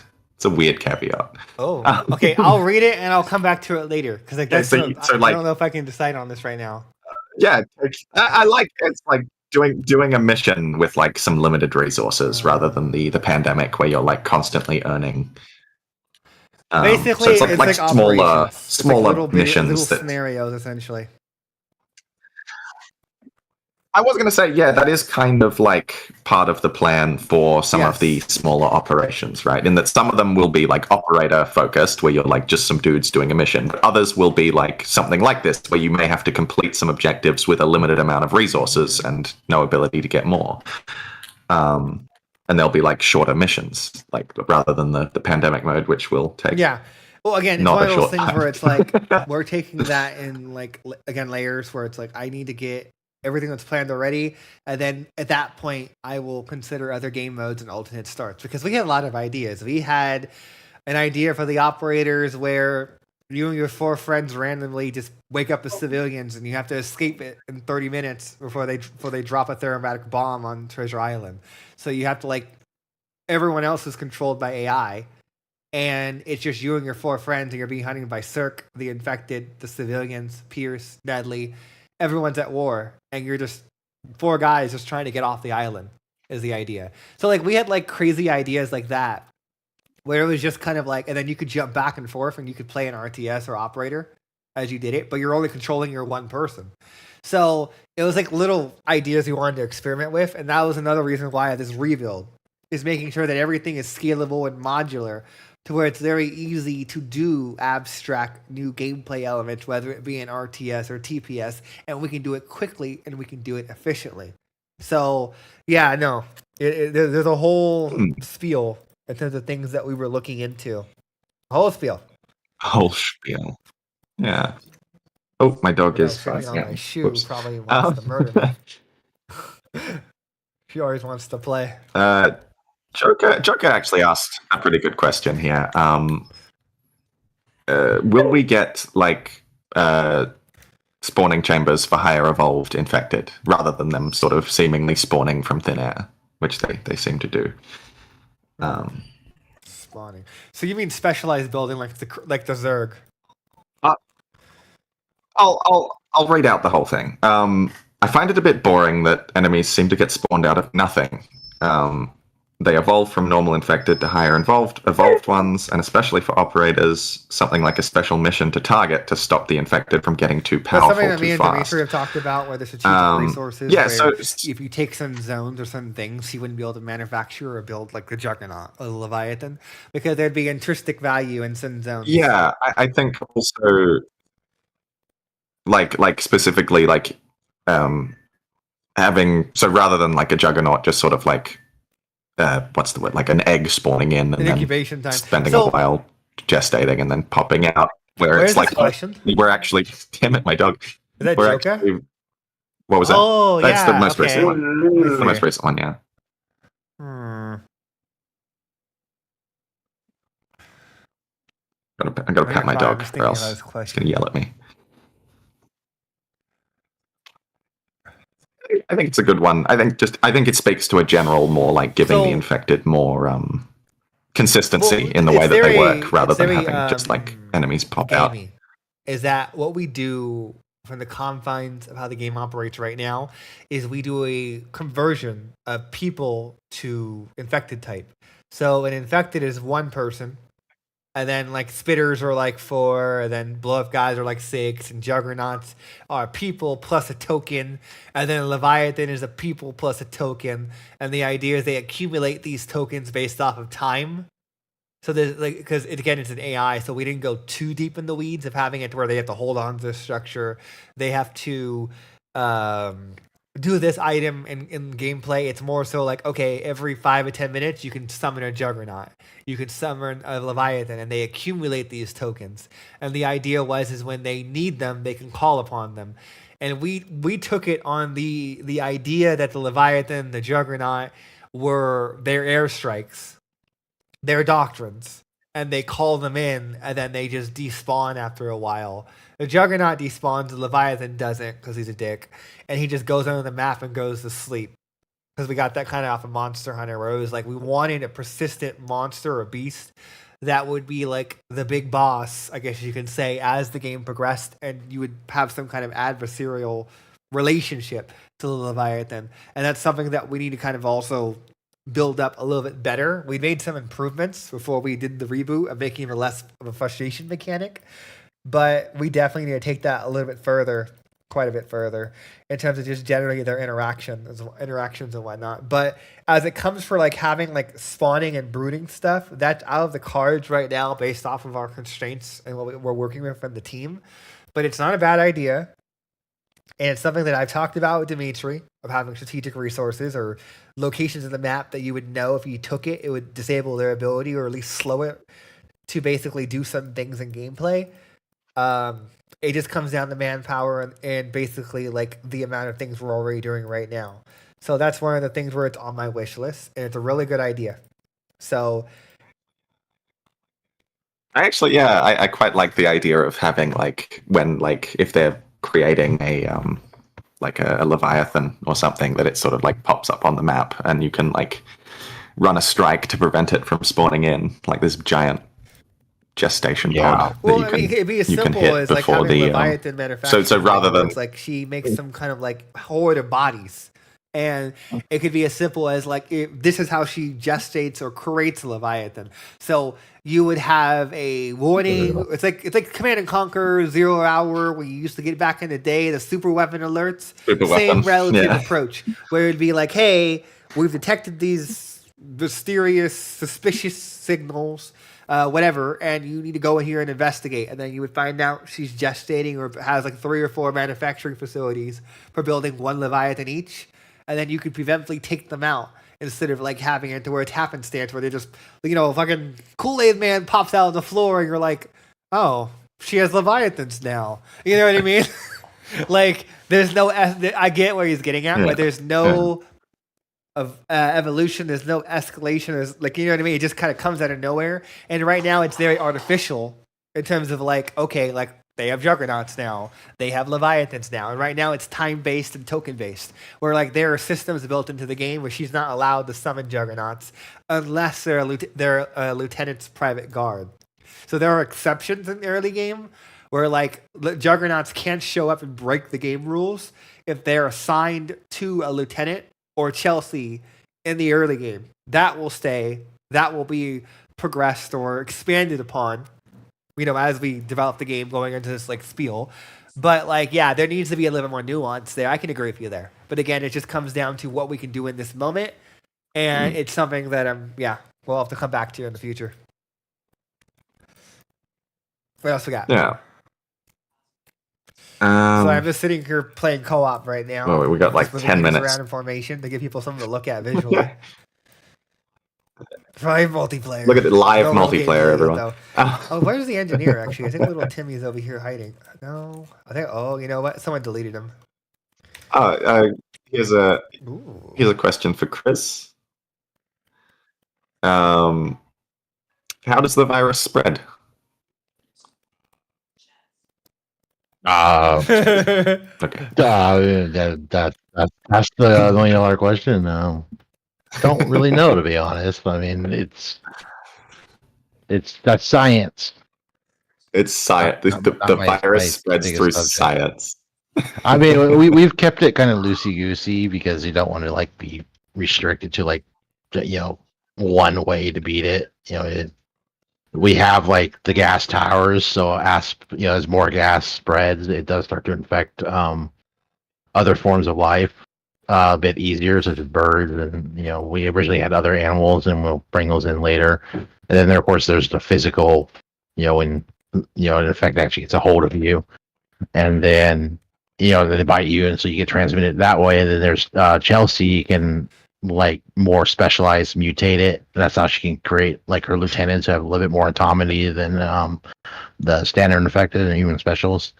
caveat. Oh, okay. I'll read it and I'll come back to it later because I don't know if I can decide on this right now. Yeah, I like it's like doing a mission with like some limited resources rather than the pandemic where you're like constantly earning. Basically, so it's like smaller missions, little scenarios, essentially. I was going to say, yeah, that is kind of like part of the plan for some of the smaller operations, right? In that some of them will be like operator focused, where you're like just some dudes doing a mission. But others will be like something like this, where you may have to complete some objectives with a limited amount of resources and no ability to get more. And they'll be like shorter missions, like rather than the pandemic mode, which will take. Yeah. Well, again, it's one of those things where it's like we're taking that in like again layers where it's like I need to get everything that's planned already, and then at that point I will consider other game modes and alternate starts because we had a lot of ideas. We had an idea for the operators where you and your 4 friends randomly just wake up as civilians, and you have to escape it in 30 minutes before they drop a thermomatic bomb on Treasure Island. So you have to like everyone else is controlled by AI, and it's just you and your 4 friends, and you're being hunted by Cirque, the infected, the civilians, Pierce, Deadly. Everyone's at war, and you're just 4 guys just trying to get off the island. Is the idea. So like we had like crazy ideas like that, where it was just kind of like, and then you could jump back and forth, and you could play an RTS or operator as you did it, but you're only controlling your one person. So it was like little ideas we wanted to experiment with, and that was another reason why this rebuild is making sure that everything is scalable and modular to where it's very easy to do abstract new gameplay elements, whether it be an RTS or TPS, and we can do it quickly and we can do it efficiently. So, yeah, no, there's a whole spiel in terms of things that we were looking into. A whole spiel. Whole spiel. Yeah. Oh, my dog is Stepping on yeah. my shoe. Whoops. Probably wants to murder me. She always wants to play. Joker actually asked a pretty good question here. Will we get like spawning chambers for higher evolved infected rather than them sort of seemingly spawning from thin air, which they seem to do? Spawning. So you mean specialized building like the Zerg? I'll read out the whole thing. I find it a bit boring that enemies seem to get spawned out of nothing. They evolve from normal infected to higher evolved ones, and especially for operators, something like a special mission to target to stop the infected from getting too powerful That's something that me too and fast. Dimitri have talked about, where the strategic resources. Yeah, where so if you take some zones or some things, he wouldn't be able to manufacture or build like the Juggernaut or the Leviathan, because there'd be intrinsic value in some zones. Yeah, I think also like specifically like having, so rather than like a Juggernaut just sort of like what's the word, like an egg spawning in and An then incubation time. spending a while gestating and then popping out, where Where's it's like, this question? we're actually, damn it, my dog. Is that We're Joker? actually, what was that? Oh, That's the yeah, most okay. recent one. That's the most recent one, yeah. I gotta pat my dog, or else he's gonna yell at me. I think it's a good one. I think it speaks to a general more like giving the infected more consistency in the way that they work, rather than having just like enemies pop out. Is that what we do from the confines of how the game operates right now? Is we do a conversion of people to infected type. So an infected is 1 person, and then like spitters are like 4, and then blow up guys are like 6, and juggernauts are people plus a token, and then a Leviathan is a people plus a token. And the idea is they accumulate these tokens based off of time. So there's like, because again it's an AI, so we didn't go too deep in the weeds of having it where they have to hold on to the structure. They have to do this item in gameplay. It's more so like, okay, every 5 or 10 minutes you can summon a Juggernaut, you can summon a Leviathan, and they accumulate these tokens. And the idea is when they need them, they can call upon them. And we took it on the idea that the Leviathan, the Juggernaut, were their airstrikes, their doctrines, and they call them in, and then they just despawn after a while. The Juggernaut despawns, the Leviathan doesn't, because he's a dick, and he just goes under the map and goes to sleep. Because we got that kind of off of Monster Hunter, where it was like we wanted a persistent monster or beast that would be like the big boss, I guess you can say, as the game progressed, and you would have some kind of adversarial relationship to the Leviathan. And that's something that we need to kind of also build up a little bit better. We made some improvements before we did the reboot of making it less of a frustration mechanic, but we definitely need to take that a little bit further, quite a bit further, in terms of just generally their interactions and whatnot. But as it comes for like having like spawning and brooding stuff, that's out of the cards right now based off of our constraints and what we're working with from the team. But it's not a bad idea. And it's something that I've talked about with Dimitri, of having strategic resources or locations in the map that you would know if you took it, it would disable their ability or at least slow it to basically do some things in gameplay. It just comes down to manpower and basically like the amount of things we're already doing right now. So that's one of the things where it's on my wish list, and it's a really good idea. So I quite like the idea of having like when like if they're creating a like a leviathan or something, that it sort of like pops up on the map and you can like run a strike to prevent it from spawning in, like this giant gestation pod. Well, that I mean, it'd be as simple as like before having the Leviathan manufacturing. so rather than it's like she makes some kind of like horde of bodies, and it could be as simple as like this is how she gestates or creates a Leviathan. So you would have a warning. It's like Command and Conquer 0 Hour where you used to get back in the day the super weapon alerts. Same relative approach where it'd be like, hey, we've detected these mysterious, suspicious signals. Whatever, and you need to go in here and investigate, and then you would find out she's gestating or has like 3 or 4 manufacturing facilities for building 1 Leviathan each, and then you could preventively take them out instead of like having it to where it's happenstance where they just, you know, fucking Kool-Aid Man pops out on the floor and you're like, oh, she has Leviathans now. You know what I mean? Like, there's no, I get where he's getting at, but there's no of evolution. There's no escalation. There's like, you know what I mean? It just kind of comes out of nowhere. And right now it's very artificial in terms of like, okay, like they have juggernauts now, they have leviathans now, and right now it's time based and token based. Where like there are systems built into the game where she's not allowed to summon juggernauts unless they're a lieutenant's private guard. So there are exceptions in the early game where like juggernauts can't show up and break the game rules if they're assigned to a lieutenant or Chelsea in the early game. That will stay. That will be progressed or expanded upon, you know, as we develop the game going into this like spiel. But like, yeah, there needs to be a little bit more nuance there. I can agree with you there. But again, it just comes down to what we can do in this moment. And it's something that we'll have to come back to in the future. What else we got? Yeah. So I'm just sitting here playing co-op right now. Oh, we got like 10 minutes around information to give people something to look at visually. Probably multiplayer. Look at the live multiplayer, everyone. Oh, where's the engineer? Actually, I think little Timmy's over here hiding. No, I think. Oh, you know what? Someone deleted him. Here's a question for Chris. How does the virus spread? Okay. That's the $1 million question. Don't really know, to be honest. I mean, that's science. It's science. The virus spreads through science. I mean, we've kept it kind of loosey goosey because you don't want to like be restricted to like, you know, one way to beat it. You know, we have like the gas towers, so as more gas spreads, it does start to infect other forms of life a bit easier, such as birds, and you know, we originally had other animals, and we'll bring those in later. And then there, of course, there's the physical, you know, when you know, in effect, actually gets a hold of you, and then you know, they bite you, and so you get transmitted that way. And then there's Chelsea can like more specialized mutate it. That's how she can create like her lieutenants who have a little bit more autonomy than the standard infected and human specials.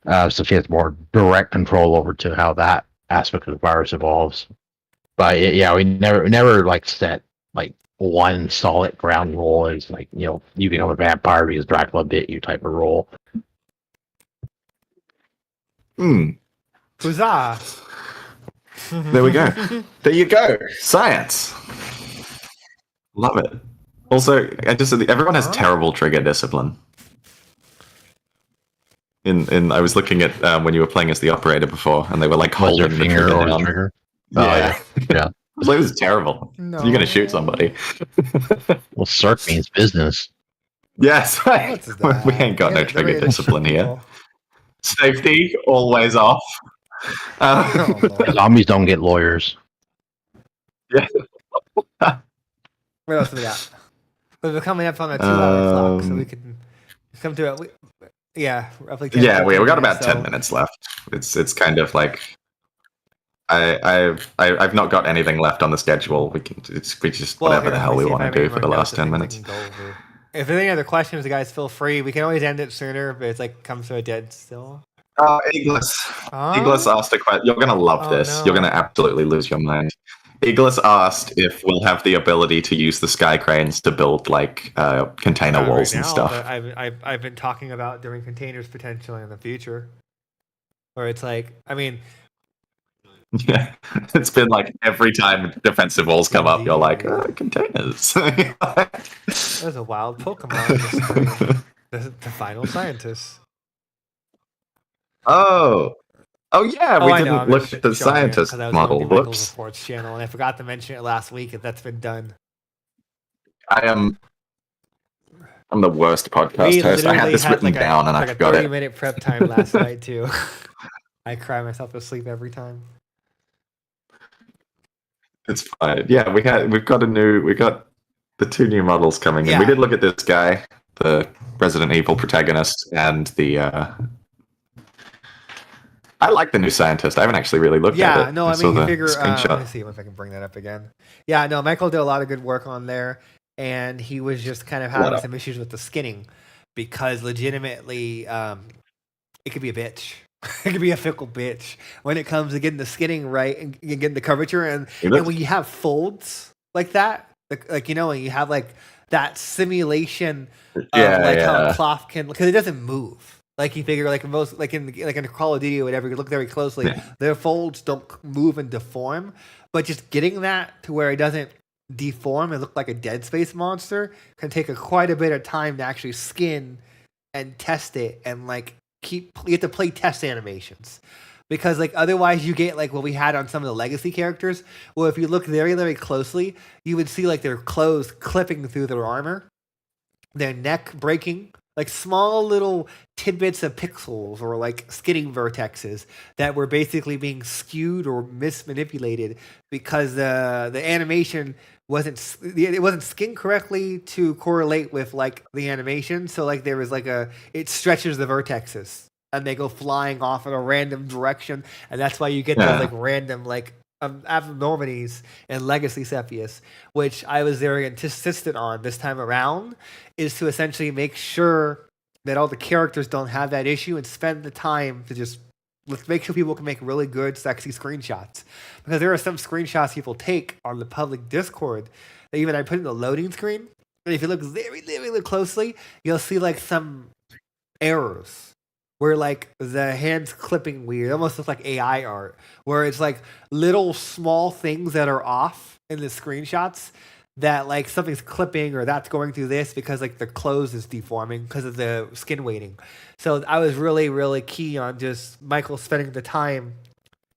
So she has more direct control over to how that aspect of the virus evolves. But yeah, we never like set like one solid ground rule as like, you know, you become a vampire because Dracula bit you type of role. Huzzah! There we go. There you go. Science. Love it. Also, everyone has terrible trigger discipline. I was looking at when you were playing as the operator before, and they were like holding the finger trigger or down. trigger. Yeah. Yeah. I was like, this is terrible. No. You're gonna shoot somebody. Well, CERT means business. Yes. What's that? We ain't got no trigger discipline here. Oh. Safety always off. Zombies don't get lawyers. Yeah. What else do we got? We're coming up on a 2-hour clock, so we can come to it. Yeah, roughly 10 Yeah, we got about minutes, 10 minutes left. It's kind of like I've not got anything left on the schedule. We just whatever the hell we want to do for the last 10 minutes. If there's any other questions, guys, feel free. We can always end it sooner, but it's like comes to a dead still. Iglis asked a question. You're gonna love this. No. You're gonna absolutely lose your mind. Iglis asked if we'll have the ability to use the sky cranes to build like container Not walls right and now, stuff. but I've been talking about doing containers potentially in the future, where it's like, I mean, Yeah, it's been like every time defensive walls come up, you're like containers. there's a wild Pokemon on the screen. The final scientist. Oh, yeah, Oh, we I know. didn't I'm look just at the showing it scientist because I was going to model. do Michael's Whoops. reports channel, and I forgot to mention it last week. If that's been done, I'm the worst podcast we host. I had literally this had written like down and I a forgot it. 30-minute prep time last night too. I cry myself to sleep every time. It's fine. Yeah, we got the 2 new models coming in. We Yeah. did look at this guy, the Resident Evil protagonist, and the I like the new scientist. I haven't actually really looked at it. Yeah, no, I saw mean, you the figure. screenshot. Let me see if I can bring that up again. Yeah, no, Michael did a lot of good work on there, and he was just kind of having some issues with the skinning because legitimately, it could be a bitch. It could be a fickle bitch when it comes to getting the skinning right and getting the curvature, and when you have folds like that, like you know, when you have like that simulation of how a cloth can, because it doesn't move. Like you figure, like most, like in a Call of Duty or whatever, you look very closely, their folds don't move and deform. But just getting that to where it doesn't deform and look like a Dead Space monster can take quite a bit of time to actually skin and test it, and like you have to play test animations. Because like otherwise you get like what we had on some of the legacy characters, where if you look very, very closely, you would see like their clothes clipping through their armor, their neck breaking, like small little tidbits of pixels or like skinning vertexes that were basically being skewed or mismanipulated because the animation wasn't skinned correctly to correlate with like the animation. So like there was like it stretches the vertexes and they go flying off in a random direction, and that's why you get those like random like abnormalities in Legacy Cepheus, which I was very insistent on this time around, is to essentially make sure that all the characters don't have that issue and spend the time to just make sure people can make really good, sexy screenshots. Because there are some screenshots people take on the public Discord that even I put in the loading screen, and if you look very, very closely, you'll see like some errors where like the hands clipping weird, it almost looks like AI art, where it's like little small things that are off in the screenshots, that like something's clipping or that's going through this because like the clothes is deforming because of the skin weighting. So I was really, really key on just Michael spending the time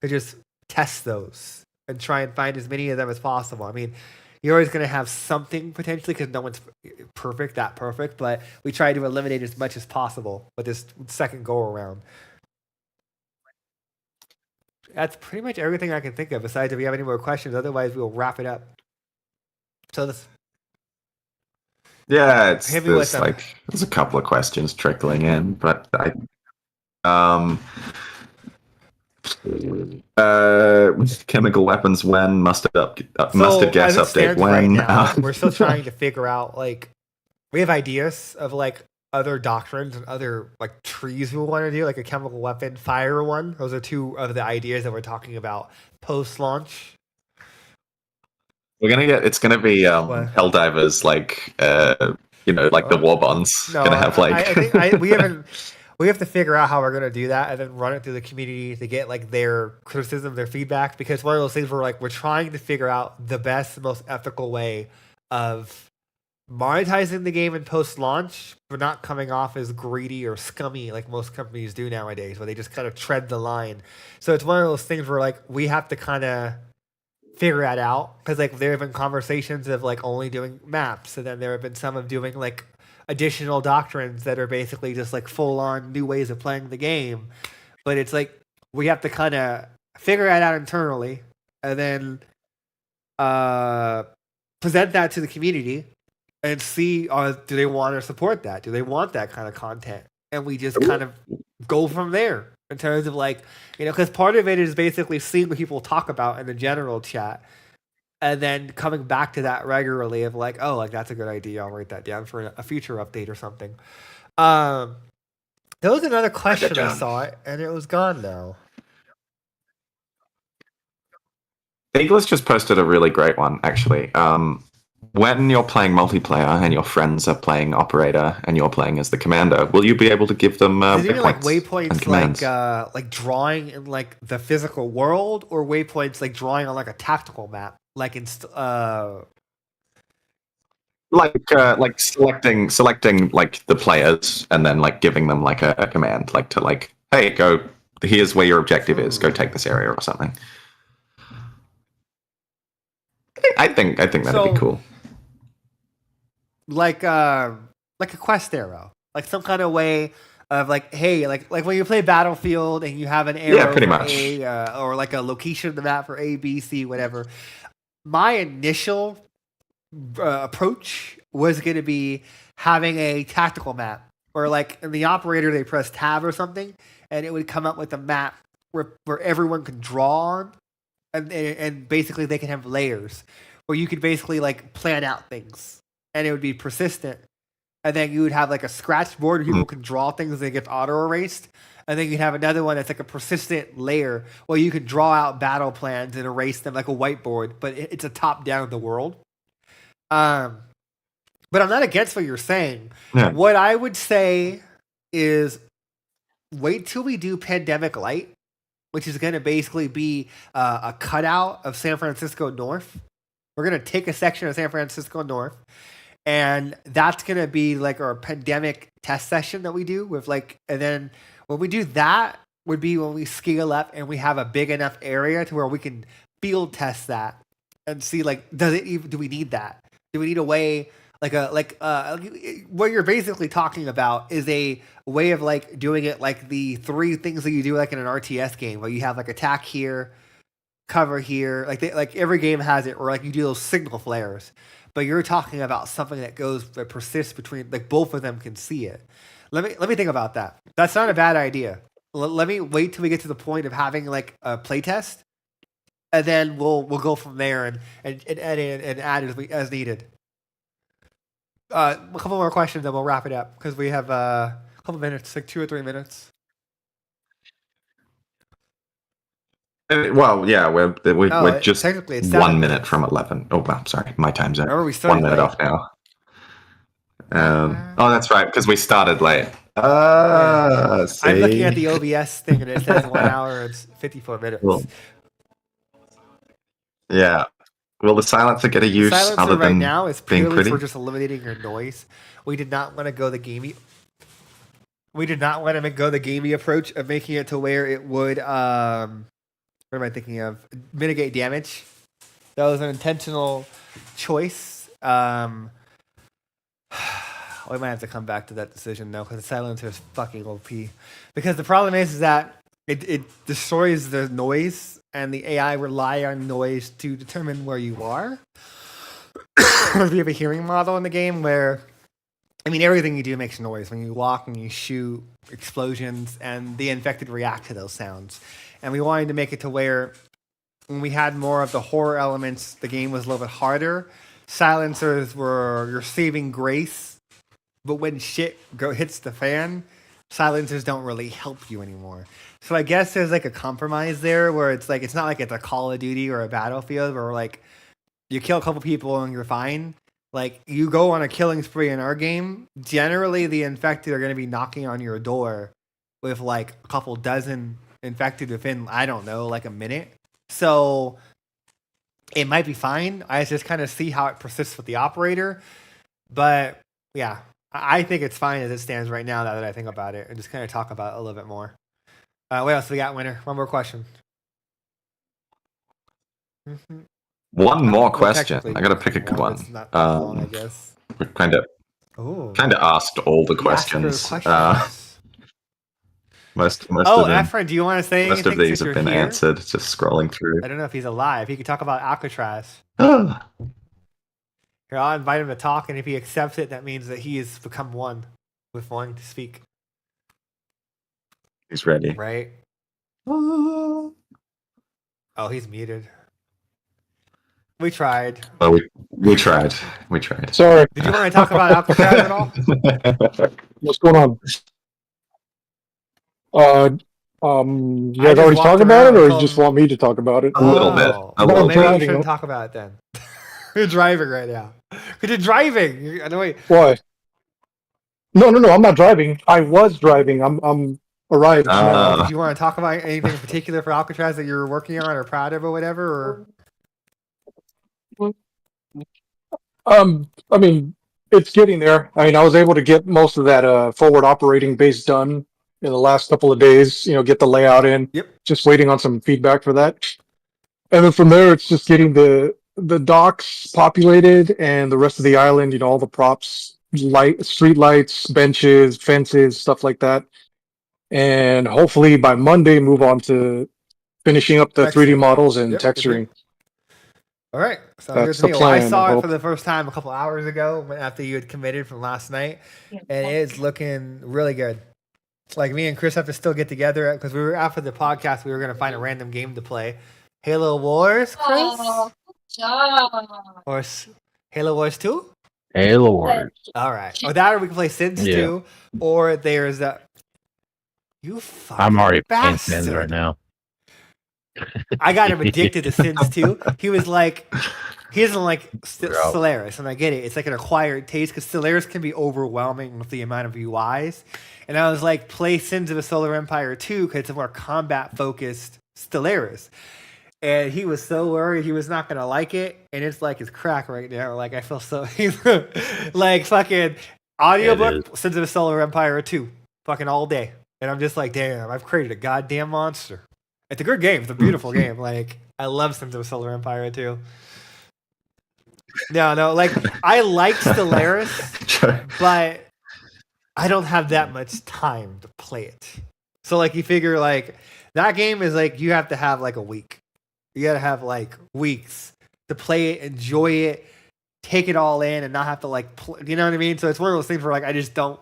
to just test those and try and find as many of them as possible. I mean, you're always going to have something potentially because no one's perfect, but we try to eliminate as much as possible with this second go around. That's pretty much everything I can think of, besides if we have any more questions. Otherwise, we'll wrap it up. So this. Yeah, there's a couple of questions trickling in, but chemical weapons when mustard gas update when. Right now, we're still trying to figure out like we have ideas of like other doctrines and other like trees we want to do, like a chemical weapon fire one. Those are 2 of the ideas that we're talking about post launch. It's gonna be Helldivers, like like the war bonds. No, gonna have like I think we have to figure out how we're gonna do that and then run it through the community to get like their criticism, their feedback, because one of those things where like we're trying to figure out the best, most ethical way of monetizing the game in post launch, but not coming off as greedy or scummy like most companies do nowadays, where they just kind of tread the line. So it's one of those things where like we have to kind of figure that out, because like there have been conversations of like only doing maps, and then there have been some of doing like additional doctrines that are basically just like full on new ways of playing the game. But it's like we have to kind of figure that out internally and then present that to the community and see do they want to support that, do they want that kind of content, and we just kind of go from there. In terms of like, because part of it is basically seeing what people talk about in the general chat, and then coming back to that regularly of like, oh, like that's a good idea, I'll write that down for a future update or something. There was another question I saw it, and it was gone now. Eagles just posted a really great one, actually. When you're playing multiplayer and your friends are playing operator and you're playing as the commander, will you be able to give them Is it like waypoints and waypoints commands? like drawing in like the physical world, or waypoints like drawing on like a tactical map, like in Like selecting like the players and then like giving them like a command, like to like, hey, go. Here's where your objective is. Go take this area or something. I think that'd So- be cool. like a quest arrow, like some kind of way of like, hey, like when you play Battlefield and you have an arrow pretty for much. A, or like a location of the map for A, B, C, whatever. My initial approach was going to be having a tactical map, or like in the operator they press tab or something, and it would come up with a map where everyone can draw on, and basically they can have layers where you could basically like plan out things, and it would be persistent. And then you would have like a scratch board where people can draw things that get auto erased. And then you'd have another one that's like a persistent layer where you can draw out battle plans and erase them like a whiteboard, but it's a top down of the world. But I'm not against what you're saying. Yeah. What I would say is wait till we do Pandemic Light, which is going to basically be a cutout of San Francisco North. We're going to take a section of San Francisco North, and that's going to be like our pandemic test session that we do with like, and then when we do that would be when we scale up and we have a big enough area to where we can field test that and see like, do we need that? Do we need a way what you're basically talking about is a way of like doing it like the three things that you do like in an RTS game where you have like attack here, cover here, like every game has it, or like you do those signal flares. But you're talking about something that persists between, like both of them can see it. Let me think about that. That's not a bad idea. Let me wait till we get to the point of having like a playtest, and then we'll go from there and edit and add as needed. A couple more questions, then we'll wrap it up because we have a couple minutes, like 2 or 3 minutes. Well, yeah, we're just technically it's 1 7 minute minutes. from 11. Oh, well, sorry, my time zone. Remember we 1 started minute late. off now. Oh, that's right, because we started late. I'm looking at See? the OBS thing and it says 1 hour and 54 minutes. Cool. Yeah. Will the silencer get a use Silencer other right than now is being purely pretty? for just eliminating your noise. We did not want to go the gamey. We did not want to go the gamey approach of making it to where it would what am I thinking of? Mitigate damage. That was an intentional choice. We might have to come back to that decision though, because the silencer is fucking OP. Because the problem is that it destroys the noise, and the AI rely on noise to determine where you are. We have a hearing model in the game where, I mean, everything you do makes noise. When you walk and you shoot, explosions, and the infected react to those sounds. And we wanted to make it to where when we had more of the horror elements, the game was a little bit harder. Silencers were your saving grace, but when shit hits the fan, silencers don't really help you anymore. So I guess there's like a compromise there where it's like, it's not like it's a Call of Duty or a Battlefield where like you kill a couple people and you're fine. Like you go on a killing spree in our game, generally the infected are going to be knocking on your door with like a couple dozen infected within, I don't know, like a minute. So it might be fine. I just kind of see how it persists with the operator. But yeah, I think it's fine as it stands right now that I think about it and just kind of talk about it a little bit more. What else we got, Winner? One more question. Mm-hmm. One more Well, question. technically, I gotta pick a good one. It's not long, I guess. We kind of asked all the questions. Most of them. Efren, do you want to say Most anything of these since have you're been here? answered. Just scrolling through. I don't know if he's alive. He could talk about Alcatraz. Oh, Here, I'll invite him to talk, and if he accepts it, that means that he has become one with wanting to speak. he's ready. Right? Oh, he's muted. We tried. well, we tried. We tried. Sorry, Did you want to talk about Alcatraz at all? what's going on? You I guys just already walked talked about around it, or and you just want me to talk about it? A little bit. A Well, little maybe you driving. shouldn't talk about it then. You're driving right now. Because you're driving. No, wait. Why? No, I'm not driving. I was driving. I'm arrived now. Did you want to talk about anything in particular for Alcatraz that you're working on or proud of or whatever? Or I mean, it's getting there. I mean, I was able to get most of that forward operating base done in the last couple of days. Get the layout in. Yep. Just waiting on some feedback for that. And then from there, it's just getting the docks populated and the rest of the island. All the props, street lights, benches, fences, stuff like that. And hopefully by Monday, move on to finishing up the 3D Texturing. models and Yep, texturing. all right. Sounds That's good to the me. Well, I plan, saw I it hope. for the first time a couple hours ago after you had committed from last night. And it's looking really good. Like me and Chris have to still get together because we were after the podcast. We were going to find a random game to play. Halo Wars, Chris? Oh, Or Halo Wars 2? Halo Wars. All right. Or that, or we can play Sims 2. Or there's that. You fucking I'm already playing bastard. Sims right now. I got him addicted to Sims 2. He was like, he doesn't like Stellaris, and I get it. It's like an acquired taste because Stellaris can be overwhelming with the amount of UIs. And I was like, play Sins of a Solar Empire 2 because it's a more combat focused Stellaris. And he was so worried he was not gonna like it, and it's like his crack right now. Like I feel so like fucking audiobook Sins of a Solar Empire 2, fucking all day. And I'm just like, damn, I've created a goddamn monster. It's a good game. It's a beautiful game. Like I love Sins of a Solar Empire 2. No, like I like Stellaris, but I don't have that much time to play it. So like you figure like that game is like you have to have like a week. You gotta have like weeks to play it, enjoy it, take it all in, and not have to like, you know what I mean? So it's one of those things where like I just feel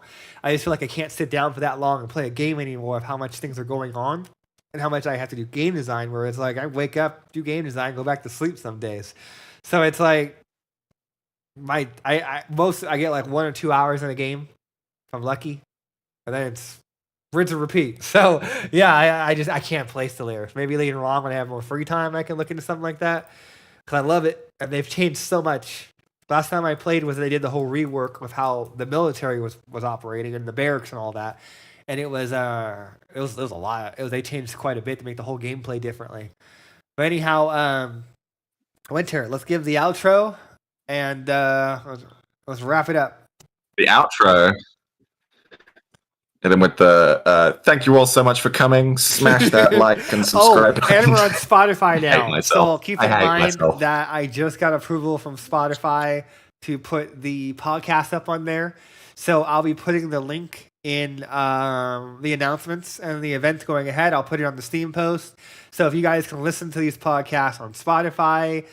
like I can't sit down for that long and play a game anymore of how much things are going on and how much I have to do game design. Where it's like I wake up, do game design, go back to sleep some days. So it's like I get like 1 or 2 hours in a game if I'm lucky, and then it's rinse and repeat. So yeah, I can't play Stellaris. Maybe later on when I have more free time, I can look into something like that because I love it and they've changed so much. Last time I played was they did the whole rework with how the military was operating and the barracks and all that, and it was a lot. They changed quite a bit to make the whole gameplay differently. But anyhow, Winter, let's give the outro and let's wrap it up. The outro. And then with the thank you all so much for coming. Smash that like and subscribe. Oh, and we're on Spotify now. So keep in mind myself. that I just got approval from Spotify to put the podcast up on there. So I'll be putting the link in the announcements and the events going ahead. I'll put it on the Steam post. So if you guys can listen to these podcasts on Spotify,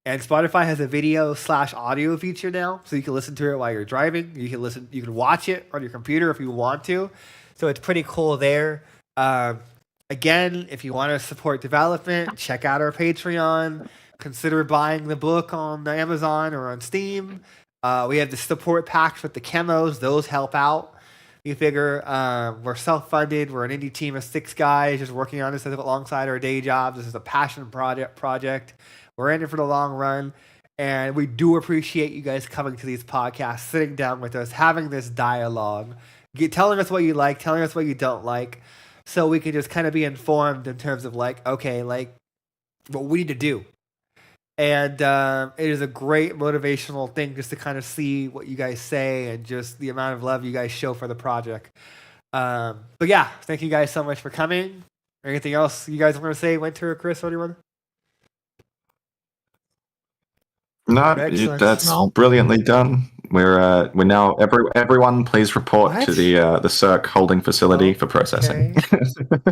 and Spotify has a video/audio feature now, so you can listen to it while you're driving. You can watch it on your computer if you want to. So it's pretty cool there. Again, if you want to support development, check out our Patreon. Consider buying the book on Amazon or on Steam. We have the support packs with the chemos; those help out. You figure we're self-funded. We're an indie team of 6 guys just working on this alongside our day jobs. This is a passion project. We're in it for the long run, and we do appreciate you guys coming to these podcasts, sitting down with us, having this dialogue, telling us what you like, telling us what you don't like, so we can just kind of be informed in terms of like, okay, like what we need to do. And it is a great motivational thing just to kind of see what you guys say and just the amount of love you guys show for the project. But yeah, thank you guys so much for coming. Anything else you guys want to say, Winter or Chris or anyone? No, Excellent. that's brilliantly done. We're now everyone please report What? to the Cirque holding facility for processing. Okay.